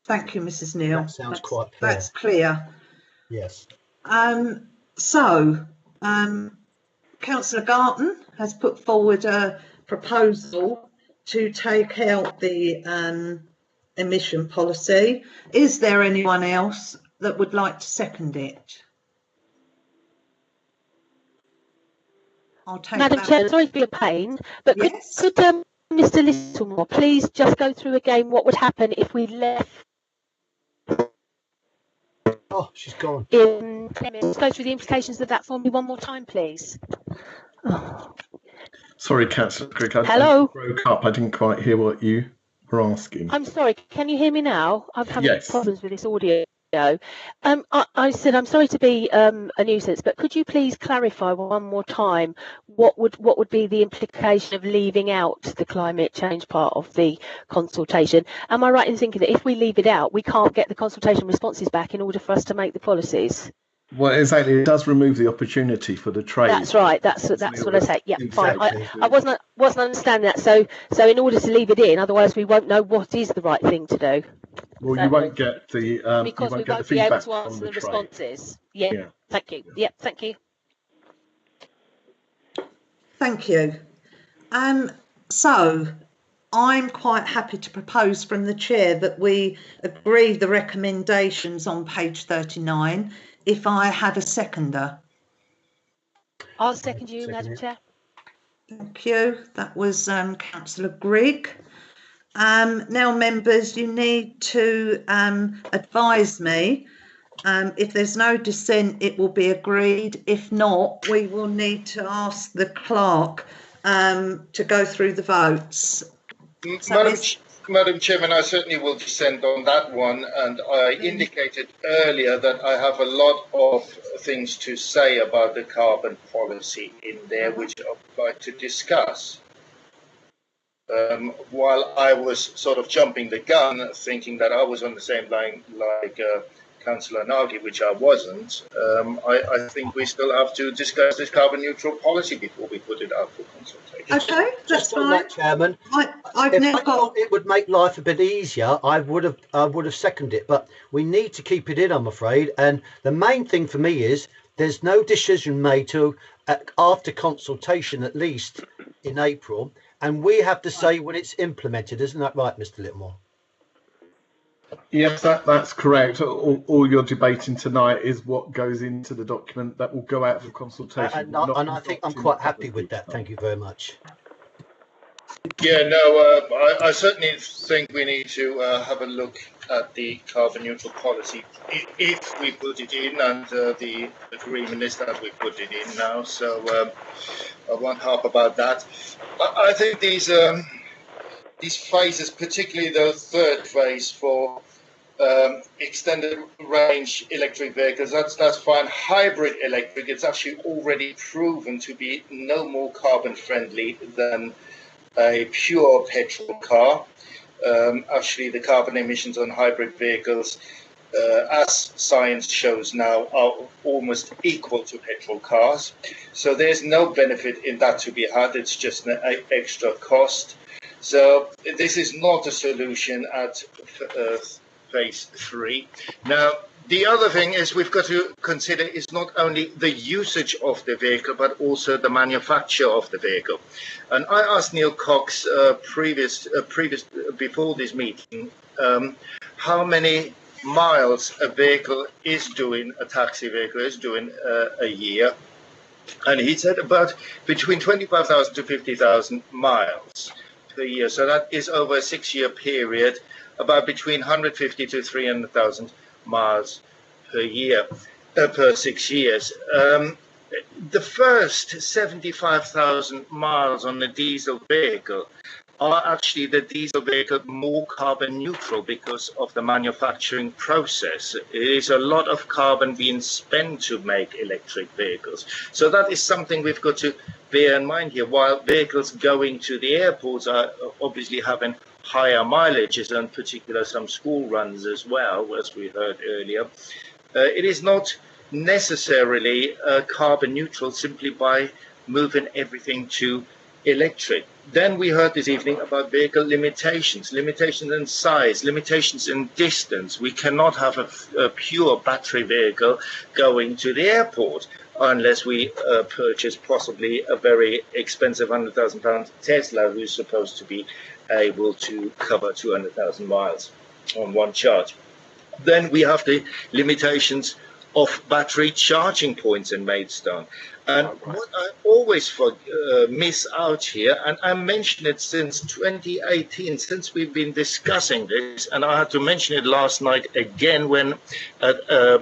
Thank you, Mrs. Neal. That sounds quite clear. That's clear. Yes. So, Councillor Garton has put forward a proposal to take out the emission policy. Is there anyone else that would like to second it? I'll take Madam Chair, sorry to be a pain, but yes. could Mr. Littlemore please just go through again what would happen if we left? Oh, she's gone. Just go through the implications of that for me one more time, please. Oh. Sorry, Councillor Grigg. Hello. I broke up. I didn't quite hear what you were asking. I'm sorry. Can you hear me now? I'm having Yes. problems with this audio. I said I'm sorry to be a nuisance, but could you please clarify one more time what would be the implication of leaving out the climate change part of the consultation? Am I right in thinking that if we leave it out, we can't get the consultation responses back in order for us to make the policies? Well, exactly. It does remove the opportunity for the trade. That's right. That's what I say. Yeah, exactly. Fine. I wasn't understanding that. So in order to leave it in, otherwise we won't know what is the right thing to do. Well, you won't get the because we won't the be able feedback to answer from the trade. responses. Yeah. Thank you. Yeah. Thank you. Thank you. So I'm quite happy to propose from the chair that we agree the recommendations on page 39 if I had a seconder. I'll second you, Madam Chair. Thank you. That was Councillor Grigg. Now, members, you need to advise me. If there's no dissent, it will be agreed. If not, we will need to ask the clerk to go through the votes. Madam Chairman, I certainly will dissent on that one, and I indicated earlier that I have a lot of things to say about the carbon policy in there, which I would like to discuss. While I was sort of jumping the gun, thinking that I was on the same line like Councillor Nagy, which I wasn't, I think we still have to discuss this carbon neutral policy before we put it out for consultation. Okay, that's fine. That, Chairman, if I thought it would make life a bit easier, I would have seconded it. But we need to keep it in, I'm afraid. And the main thing for me is there's no decision made to after consultation, at least in April. And we have to say when it's implemented, isn't that right, Mr. Littlemore? Yes, that's correct. All you're debating tonight is what goes into the document that will go out for consultation. And I think I'm quite happy with that. Thank you very much. Yeah, no, I certainly think we need to have a look at the carbon neutral policy if we put it in, and the agreement is that we put it in now. So I won't harp about that. I think these phases, particularly the third phase for extended range electric vehicles, that's fine. Hybrid electric, it's actually already proven to be no more carbon friendly than a pure petrol car. Actually, the carbon emissions on hybrid vehicles, as science shows now, are almost equal to petrol cars. So there's no benefit in that to be had. It's just an extra cost. So this is not a solution at phase 3. Now, the other thing is we've got to consider is not only the usage of the vehicle, but also the manufacture of the vehicle. And I asked Neil Cox before this meeting how many miles a vehicle is doing, a taxi vehicle is doing a year. And he said about between 25,000 to 50,000 miles per year. So that is over a 6-year period, about between 150 to 300,000 miles per year, per 6 years. The first 75,000 miles on a diesel vehicle are actually the diesel vehicle more carbon neutral because of the manufacturing process. It is a lot of carbon being spent to make electric vehicles. So that is something we've got to bear in mind here. While vehicles going to the airports are obviously having higher mileages, and particularly some school runs as well, as we heard earlier, it is not necessarily carbon neutral simply by moving everything to electric. Then we heard this evening about vehicle limitations in size, limitations in distance. We cannot have a pure battery vehicle going to the airport unless we purchase possibly a very expensive £100,000 Tesla who's supposed to be able to cover 200,000 miles on one charge. Then we have the limitations of battery charging points in Maidstone. And what I always miss out here, and I mentioned it since 2018, since we've been discussing this, and I had to mention it last night again when at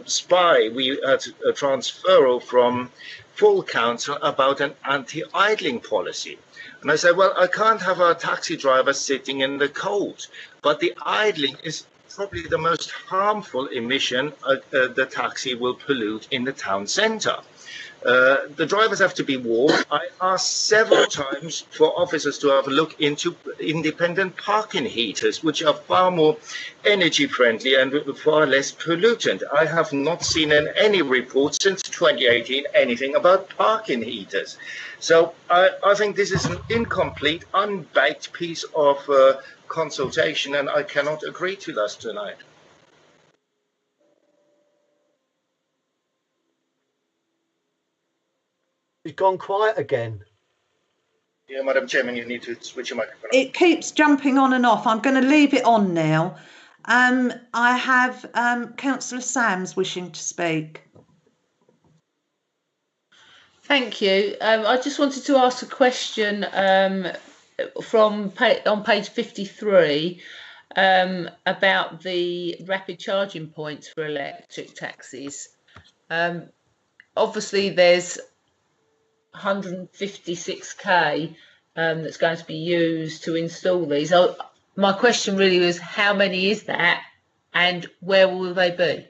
SPY we had a transferal from full council about an anti-idling policy. And I said, well, I can't have a taxi driver sitting in the cold, but the idling is probably the most harmful emission the taxi will pollute in the town centre. The drivers have to be warm. I asked several times for officers to have a look into independent parking heaters, which are far more energy friendly and far less pollutant. I have not seen in any report since 2018 anything about parking heaters. So I think this is an incomplete, unbaked piece of consultation, and I cannot agree to that tonight. He's gone quiet again. Yeah, Madam Chairman, you need to switch your microphone. It keeps jumping on and off. I'm going to leave it on now. I have Councillor Sams wishing to speak. Thank you. I just wanted to ask a question on page 53 about the rapid charging points for electric taxis. Obviously, there's 156k that's going to be used to install these. My question really was, how many is that, and where will they be?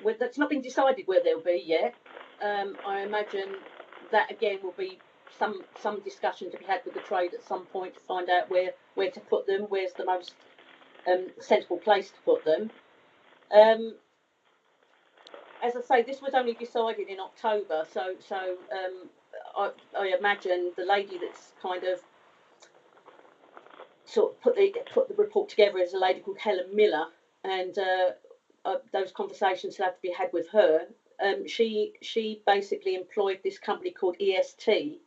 Well, that's not been decided where they'll be yet. I imagine that again will be some discussion to be had with the trade at some point to find out where to put them, where's the most sensible place to put them. As I say, this was only decided in October, so I imagine the lady that's kind of sort of put the report together is a lady called Helen Miller, and those conversations will have to be had with her. She basically employed this company called EST.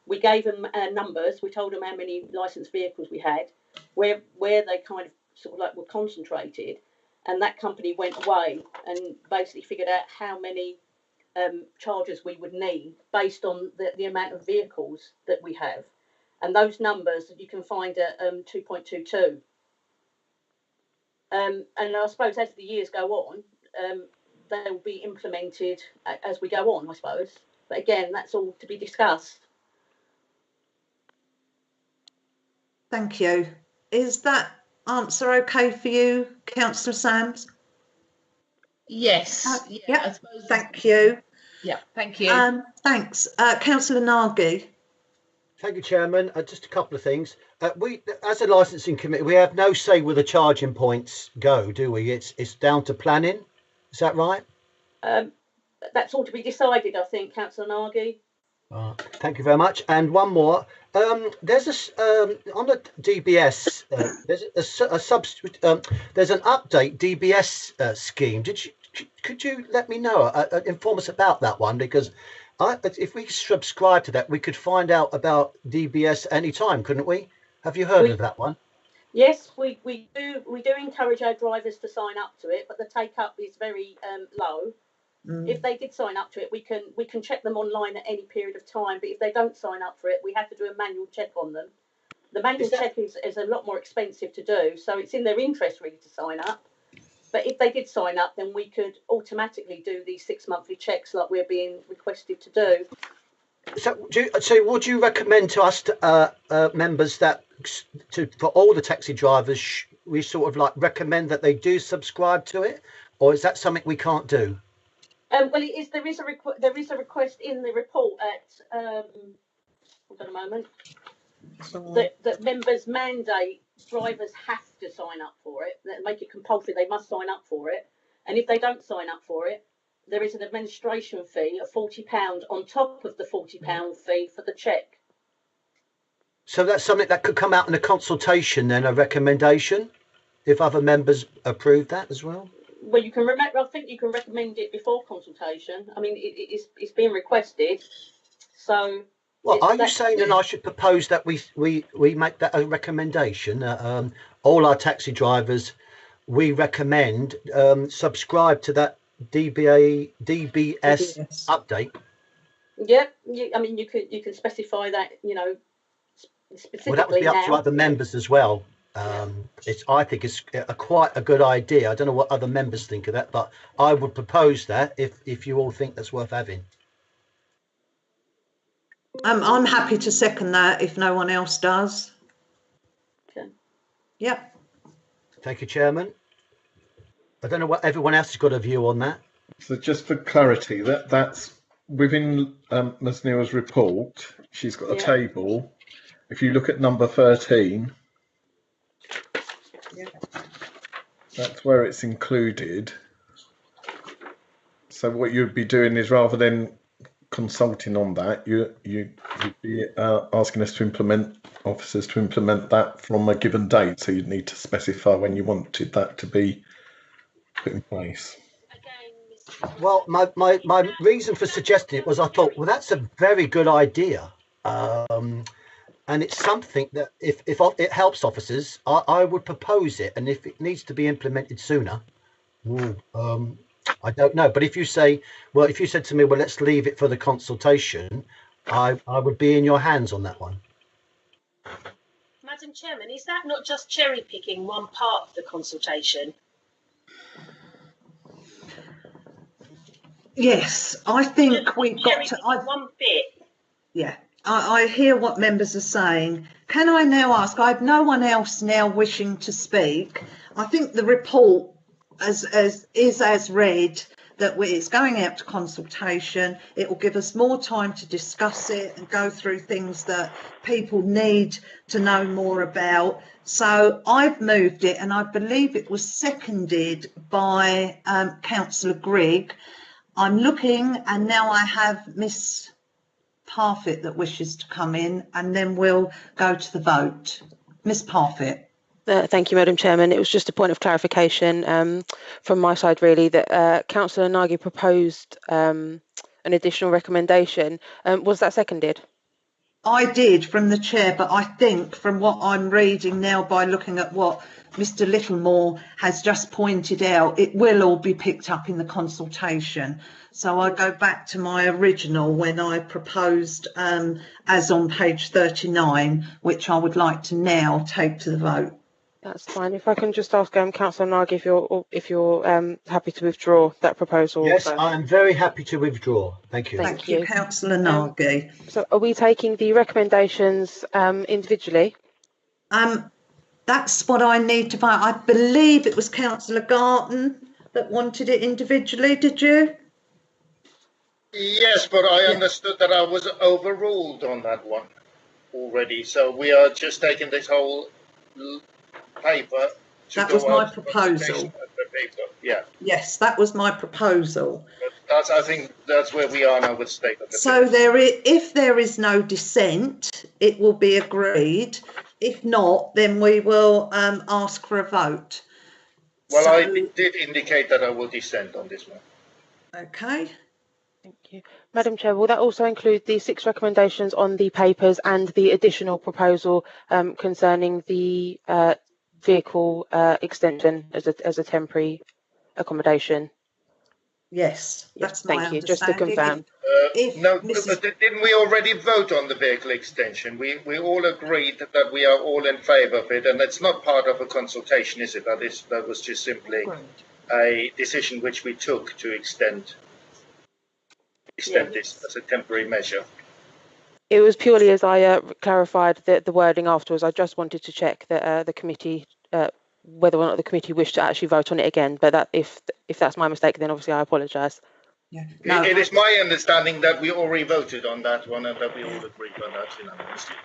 We gave them numbers. We told them how many licensed vehicles we had, where they kind of sort of like were concentrated, and that company went away and basically figured out how many chargers we would need based on the amount of vehicles that we have. and those numbers that you can find at 2.22. And I suppose as the years go on, they will be implemented as we go on, I suppose. But again, that's all to be discussed. Thank you. Is that answer okay for you, Councillor Sams? Yes. Yeah. I suppose. Thank you. Yeah. Thank you. Thanks, Councillor Nagy. Thank you, Chairman. Just a couple of things. We, as a licensing committee, we have no say where the charging points go, do we? It's down to planning. Is that right? That's all to be decided, I think, Councillor Nagy. Thank you very much. And one more. There's on the DBS. There's an update DBS scheme. Could you let me know? Inform us about that one, because if we subscribe to that, we could find out about DBS anytime, couldn't we? Have you heard of that one? Yes, we do encourage our drivers to sign up to it, but the take up is very low. If they did sign up to it, we can check them online at any period of time. But if they don't sign up for it, we have to do a manual check on them. The manual check is a lot more expensive to do, so it's in their interest really to sign up. But if they did sign up, then we could automatically do these 6 monthly checks like we're being requested to do. So would you recommend to us, members, that for all the taxi drivers, we sort of like recommend that they do subscribe to it, or is that something we can't do? Well, there is a request in the report at hold on a moment, that members mandate drivers have to sign up for it. That make it compulsory. They must sign up for it, and if they don't sign up for it, there is an administration fee of £40 on top of the £40 fee for the check. So that's something that could come out in a consultation, then, a recommendation, if other members approve that as well. Well, you can I think you can recommend it before consultation. I mean, it's been requested, so. Well, are you saying that I should propose that we make that a recommendation? All our taxi drivers, we recommend subscribe to that DBS update. Yeah, I mean, you can specify that, specifically. Well, that would be up to other members as well. I think it's quite a good idea. I don't know what other members think of that, but I would propose that if you all think that's worth having. I'm happy to second that if no one else does. Okay. Yep. Thank you, Chairman. I don't know what everyone else has got a view on that. So just for clarity, that's within Ms. Neal's report. She's got a table. If you look at number 13, that's where it's included. So what you'd be doing is, rather than consulting on that, you'd be asking us to implement, officers to implement that from a given date. So you'd need to specify when you wanted that to be put in place. Well, my reason for suggesting it was I thought, well, that's a very good idea. And it's something that if it helps officers, I would propose it. And if it needs to be implemented sooner, I don't know. But if you say, well, if you said to me, well, let's leave it for the consultation, I would be in your hands on that one. Madam Chairman, is that not just cherry picking one part of the consultation? Yes, I think we've got to. One bit. Yeah, I hear what members are saying. Can I now ask? I have no one else now wishing to speak. I think the report as read, that it's going out to consultation. It will give us more time to discuss it and go through things that people need to know more about. So I've moved it, and I believe it was seconded by Councillor Grigg. I'm looking, and now I have Miss Parfitt that wishes to come in, and then we'll go to the vote. Miss Parfitt. Thank you, Madam Chairman. It was just a point of clarification from my side, really, that Councillor Nagy proposed an additional recommendation. Was that seconded? I did from the chair, but I think from what I'm reading now by looking at what Mr. Littlemore has just pointed out, it will all be picked up in the consultation. So I go back to my original when I proposed as on page 39, which I would like to now take to the vote. That's fine. If I can just ask Councillor Nagy if you're happy to withdraw that proposal. Yes, Also. I am very happy to withdraw. Thank you. Thank you, Councillor Nagy. So are we taking the recommendations individually? That's what I need to find. I believe it was Councillor Garton that wanted it individually. Did you? Yes, but I understood that I was overruled on that one already. So we are just taking this whole paper. That was my proposal. Yeah. Yes, that was my proposal. But I think that's where we are now with state of So if there is no dissent, it will be agreed. If not, then we will ask for a vote. Well, I did indicate that I will dissent on this one. Okay. Thank you. Madam Chair, will that also include the 6 recommendations on the papers and the additional proposal concerning the vehicle extension as a temporary accommodation? Yes, that's my thank you. Just to understanding. confirm. No, but didn't we already vote on the vehicle extension? We all agreed that we are all in favour of it, and it's not part of a consultation, is it? That was just simply a decision which we took to extend this as a temporary measure. It was purely as I clarified the wording afterwards. I just wanted to check that the committee, whether or not the committee wished to actually vote on it again. But that if that's my mistake, then obviously I apologise. Yeah. It is my understanding that we already voted on that one and that we all agreed on that unanimously.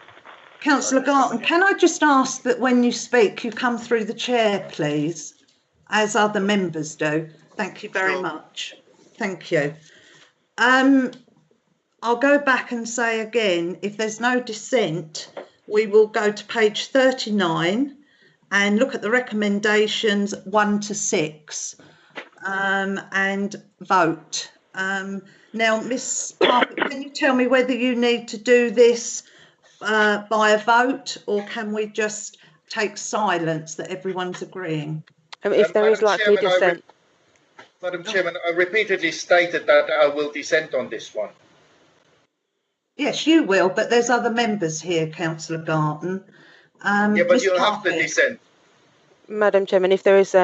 Councillor Garton, can I just ask that when you speak, you come through the chair, please, as other members do? Thank you very much. Thank you. I'll go back and say again, if there's no dissent, we will go to page 39 and look at the recommendations 1 to 6 and vote. Now, Miss Parker, can you tell me whether you need to do this by a vote, or can we just take silence that everyone's agreeing? If there is likely dissent. Madam Chairman, I repeatedly stated that I will dissent on this one. Yes, you will, but there's other members here, Councillor Garton. Yeah, but you'll have to dissent. Madam Chairman, if there is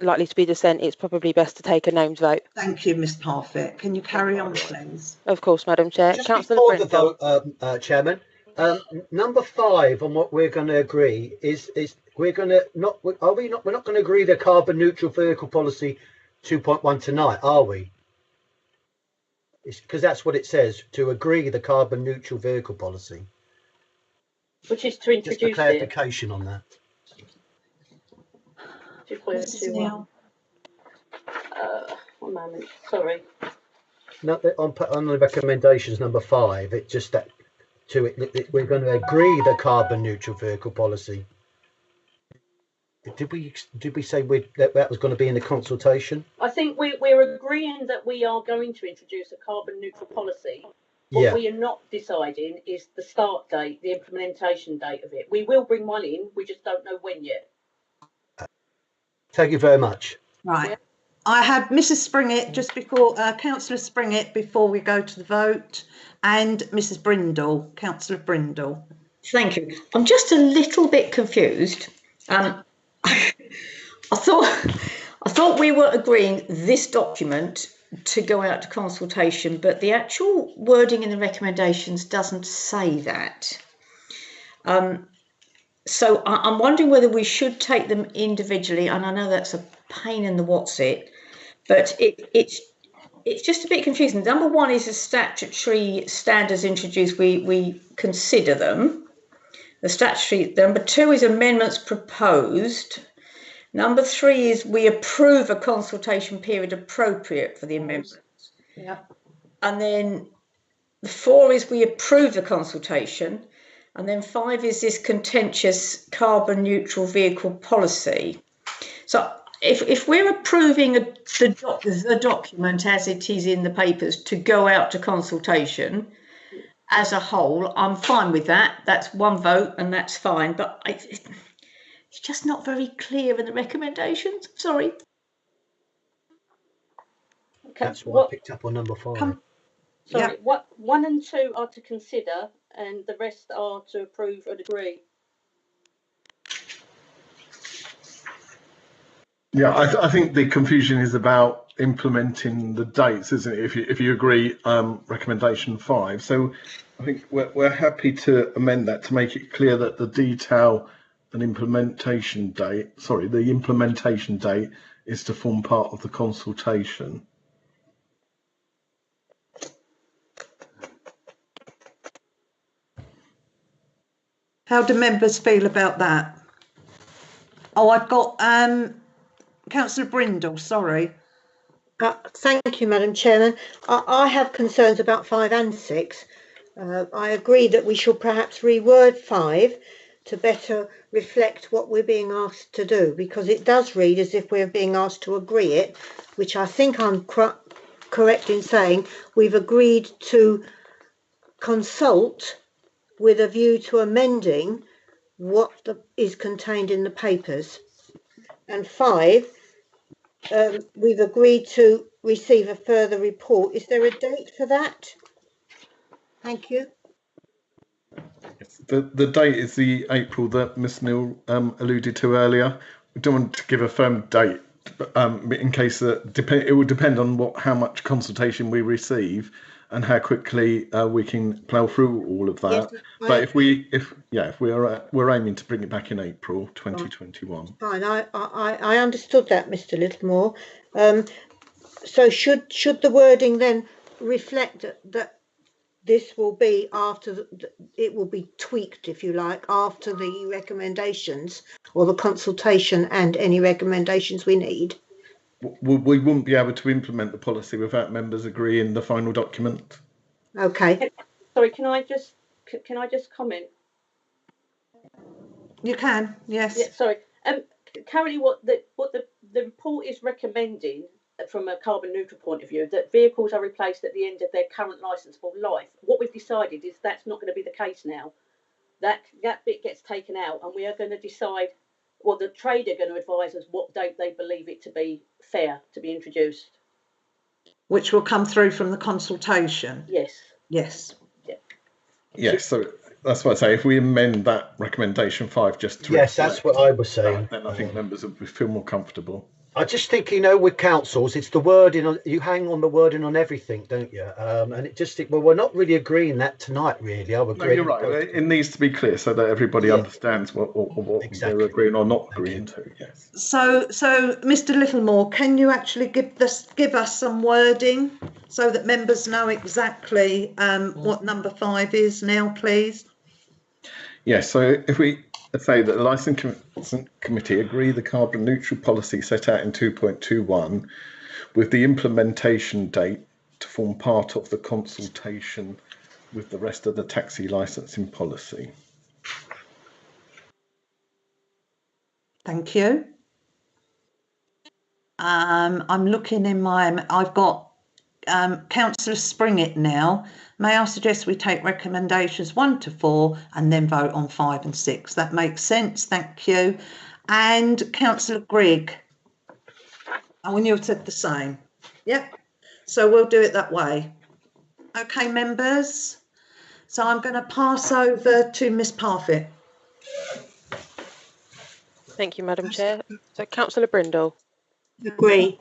likely to be dissent, it's probably best to take a named vote. Thank you, Miss Parfitt. Can you carry on, please? Of course, Madam Chair. Just Councillor before the vote, Chairman, number 5 on what we're going to agree is we're going to we're not going to agree the carbon neutral vehicle policy 2.1 tonight, are we? Because that's what it says, to agree the carbon neutral vehicle policy. Which is to introduce Just a clarification on that. One moment, sorry. No, on the recommendations number 5, it just that we're going to agree the carbon neutral vehicle policy. Did we say that was going to be in the consultation? I think we're agreeing that we are going to introduce a carbon neutral policy. What we are not deciding is the start date, the implementation date of it. We will bring one in, we just don't know when yet. Thank you very much. Right. I have Mrs. Springett just before, Councillor Springett before we go to the vote, and Mrs. Brindle, Councillor Brindle. Thank you. I'm just a little bit confused. I thought we were agreeing this document to go out to consultation, but the actual wording in the recommendations doesn't say that. So I'm wondering whether we should take them individually, and I know that's a pain in the what's-it, but it's just a bit confusing. Number 1 is the statutory standards introduced. We consider them. The statutory. Number 2 is amendments proposed. Number 3 is we approve a consultation period appropriate for the amendments. Yeah. And then 4 is we approve the consultation. And then 5 is this contentious carbon neutral vehicle policy. So if we're approving the document as it is in the papers to go out to consultation, as a whole, I'm fine with that. That's one vote and that's fine. But it's just not very clear in the recommendations. Sorry. Okay. That's why I picked up on number 5. Sorry, what 1 and 2 are to consider, and the rest are to approve and agree. Yeah, I think the confusion is about implementing the dates, isn't it? If you agree, recommendation 5. So I think we're happy to amend that to make it clear that the detail and implementation date, the implementation date is to form part of the consultation. How do members feel about that? Oh, I've got Councillor Brindle, sorry. Thank you, Madam Chairman. I have concerns about 5 and 6. I agree that we should perhaps reword 5 to better reflect what we're being asked to do, because it does read as if we're being asked to agree it, which I think I'm correct in saying we've agreed to consult with a view to amending what is contained in the papers. And 5, we've agreed to receive a further report. Is there a date for that? Thank you. The date is the April that Ms Neal alluded to earlier. We don't want to give a firm date, in case that it will depend on how much consultation we receive and how quickly we can plough through all of that. Yes, but if we're aiming to bring it back in April 2021. Fine, I understood that, Mr Littlemore. So should the wording then reflect that this will be after it will be tweaked, if you like, after the recommendations or the consultation and any recommendations we need? We wouldn't be able to implement the policy without members agreeing the final document. Okay. Sorry, can I just comment? You can, yes. Yeah, sorry. Currently, what the report is recommending from a carbon neutral point of view, that vehicles are replaced at the end of their current licensable life. What we've decided is that's not going to be the case now. That bit gets taken out, and we are going to decide, well, the trade are going to advise us what date they believe it to be fair to be introduced. Which will come through from the consultation? Yes. Yes. Yeah. Yes, so that's what I say. If we amend that recommendation 5 just to Yes, that's what I was saying. Then I think members will feel more comfortable. I just think, with councils, it's the wording. You hang on the wording on everything, don't you? And it just think, well, we're not really agreeing that tonight, really. I would agree. No, you're right. It needs to be clear so that everybody understands what exactly. they're agreeing or not agreeing to. Yes. So, Mr Littlemore, can you actually give us some wording so that members know exactly what number 5 is now, please? Yes. So if we say that the Licensing Committee agree the carbon neutral policy set out in 2.21 with the implementation date to form part of the consultation with the rest of the taxi licensing policy. Thank you. I'm looking in I've got Councillor Springett now. May I suggest we take recommendations 1 to 4 and then vote on 5 and 6? That makes sense. Thank you. And Councillor Grigg. Oh, and you said the same. Yep. So we'll do it that way. Okay, members. So I'm going to pass over to Miss Parfitt. Thank you, Madam Chair. So Councillor Brindle. Agree.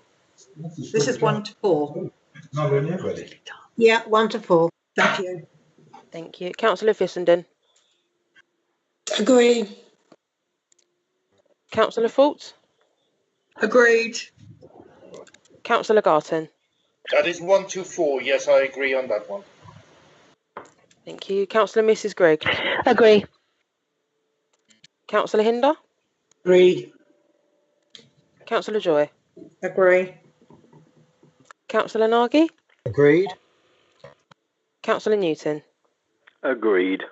This is 1 to 4. Yeah, 1 to 4. Thank you. Thank you. Councillor Fissenden. Agree. Councillor Fultz. Agreed. Councillor Garton. That is 1 to 4. Yes, I agree on that one. Thank you. Councillor Mrs Gregg. Agree. Councillor Hinder. Agreed. Councillor Joy. Agree. Councillor Nagy. Agreed. Councillor Newton. Agreed.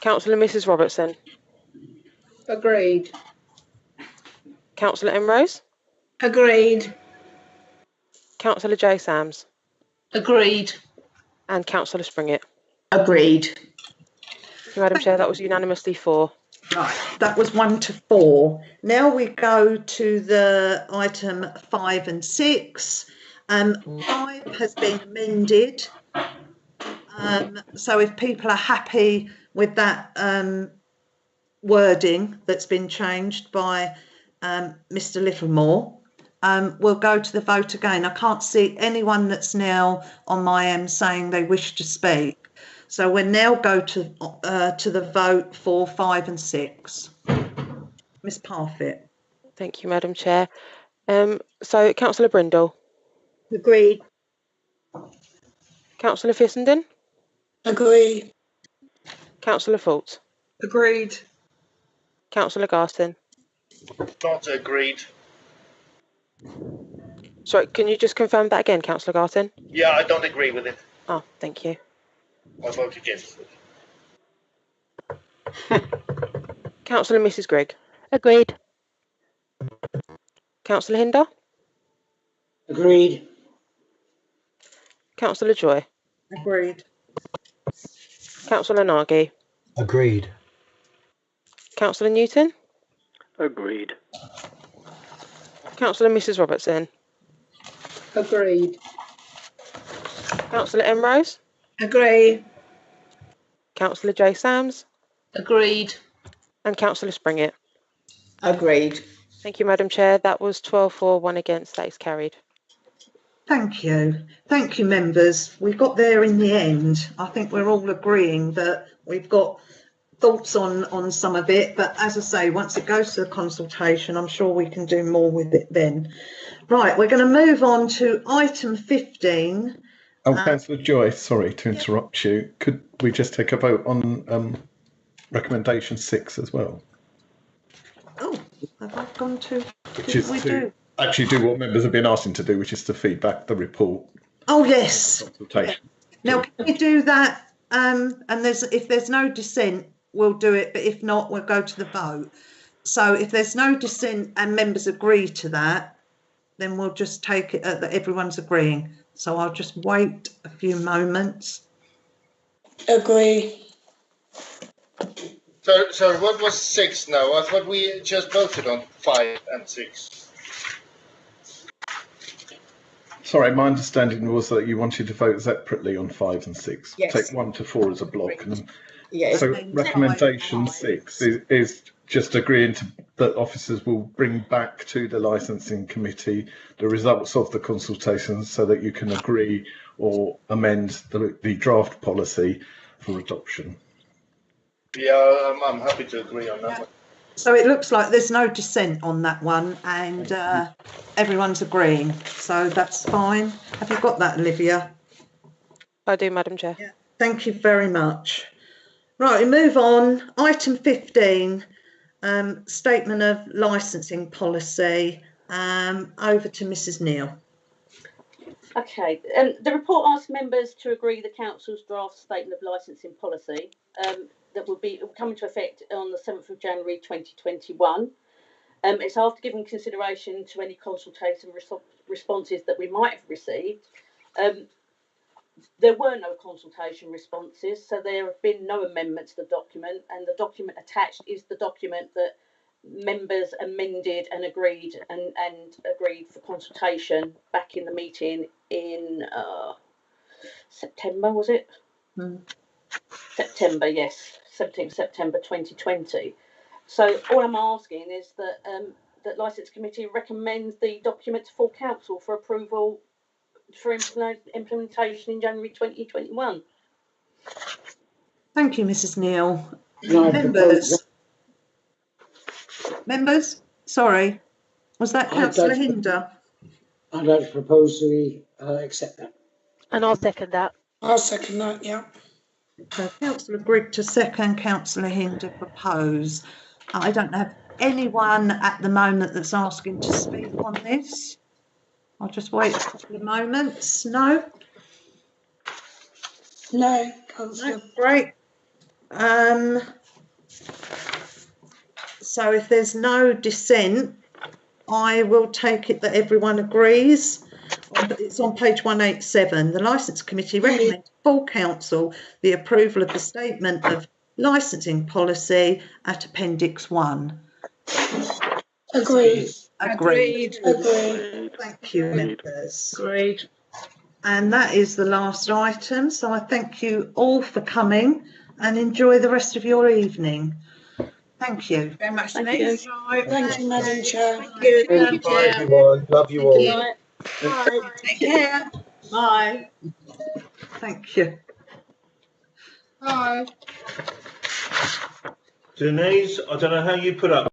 Councillor Mrs Robertson. Agreed. Councillor Emrose. Agreed. Councillor J Sams. Agreed. And Councillor Springett. Agreed. Thank you, Madam Chair. That was unanimously 4. Right, that was 1 to 4. Now we go to the item 5 and 6. 5 has been amended. So if people are happy with that wording that's been changed by Mr. Littlemore, we'll go to the vote again. I can't see anyone that's now on my end saying they wish to speak. So we'll now go to the vote for 5 and 6. Miss Parfitt. Thank you, Madam Chair. So Councillor Brindle. Agreed. Councillor Fissenden. Agree. Councillor Fault. Agreed. Councillor Garston. Not agreed. Sorry, can you just confirm that again, Councillor Garston? Yeah, I don't agree with it. Oh, thank you. I vote against it. Councillor Mrs. Grigg. Agreed. Councillor Hinder. Agreed. Councillor Joy. Agreed. Councillor Nagy. Agreed. Councillor Newton. Agreed. Councillor Mrs. Robertson. Agreed. Councillor Emrose. Agree. Councillor J. Sams. Agreed. And Councillor Springett. Agreed. Thank you, Madam Chair. That was 12 for, 1 against. That is carried. Thank you. Thank you, members. We got there in the end. I think we're all agreeing that we've got thoughts on some of it, but as I say, once it goes to the consultation, I'm sure we can do more with it then. Right, we're going to move on to item 15. Oh, Councillor Joy, sorry to interrupt you. Could we just take a vote on recommendation 6 as well? Oh, have I gone to? Which is to actually do what members have been asking to do, which is to feedback the report. Oh, yes. Consultation. Now, can we do that? And if there's no dissent, we'll do it. But if not, we'll go to the vote. So if there's no dissent and members agree to that, then we'll just take it that everyone's agreeing. So I'll just wait a few moments. Agree. So what was 6 now? I thought we just voted on 5 and 6. Sorry, my understanding was that you wanted to vote separately on 5 and 6. Yes. Take 1 to 4 as a block. And Yes. so recommendation 6 is just agreeing that officers will bring back to the licensing committee the results of the consultations so that you can agree or amend the draft policy for adoption. Yeah, I'm happy to agree on that one. So it looks like there's no dissent on that one, and everyone's agreeing. So that's fine. Have you got that, Olivia? I do, Madam Chair. Yeah. Thank you very much. Right, we move on. Item 15, statement of licensing policy. Over to Mrs. Neal. Okay, the report asks members to agree the council's draft statement of licensing policy that will come into effect on the 7th of January 2021. It's after giving consideration to any consultation responses that we might have received. There were no consultation responses, so there have been no amendments to the document, and the document attached is the document that members amended and agreed for consultation back in the meeting in September, was it? September, yes, 17th September 2020. So all I'm asking is that that Licence Committee recommends the document to full council for approval for implementation in January 2021. Thank you, Mrs. Neal. No, Members, sorry, was that Councillor Hinder? I'd like to propose we accept that. And I'll second that. I'll second that, yeah. So Councillor Grigg to second, Councillor Hinder propose. I don't have anyone at the moment that's asking to speak on this. I'll just wait a couple of moments. No? No, Councillor. No, great. So if there's no dissent, I will take it that everyone agrees. It's on page 187. The Licence Committee recommends full council the approval of the statement of licensing policy at Appendix 1. Agreed. Agreed. Agreed. Thank you, members. Agreed. And that is the last item. So I thank you all for coming and enjoy the rest of your evening. Thank you. Very much, Thank Denise. Thank you, Madam Chair. Thank you. Thank you, everyone. Love you all. Good night. Bye. Take care. Bye. Thank you. Bye. Denise, I don't know how you put up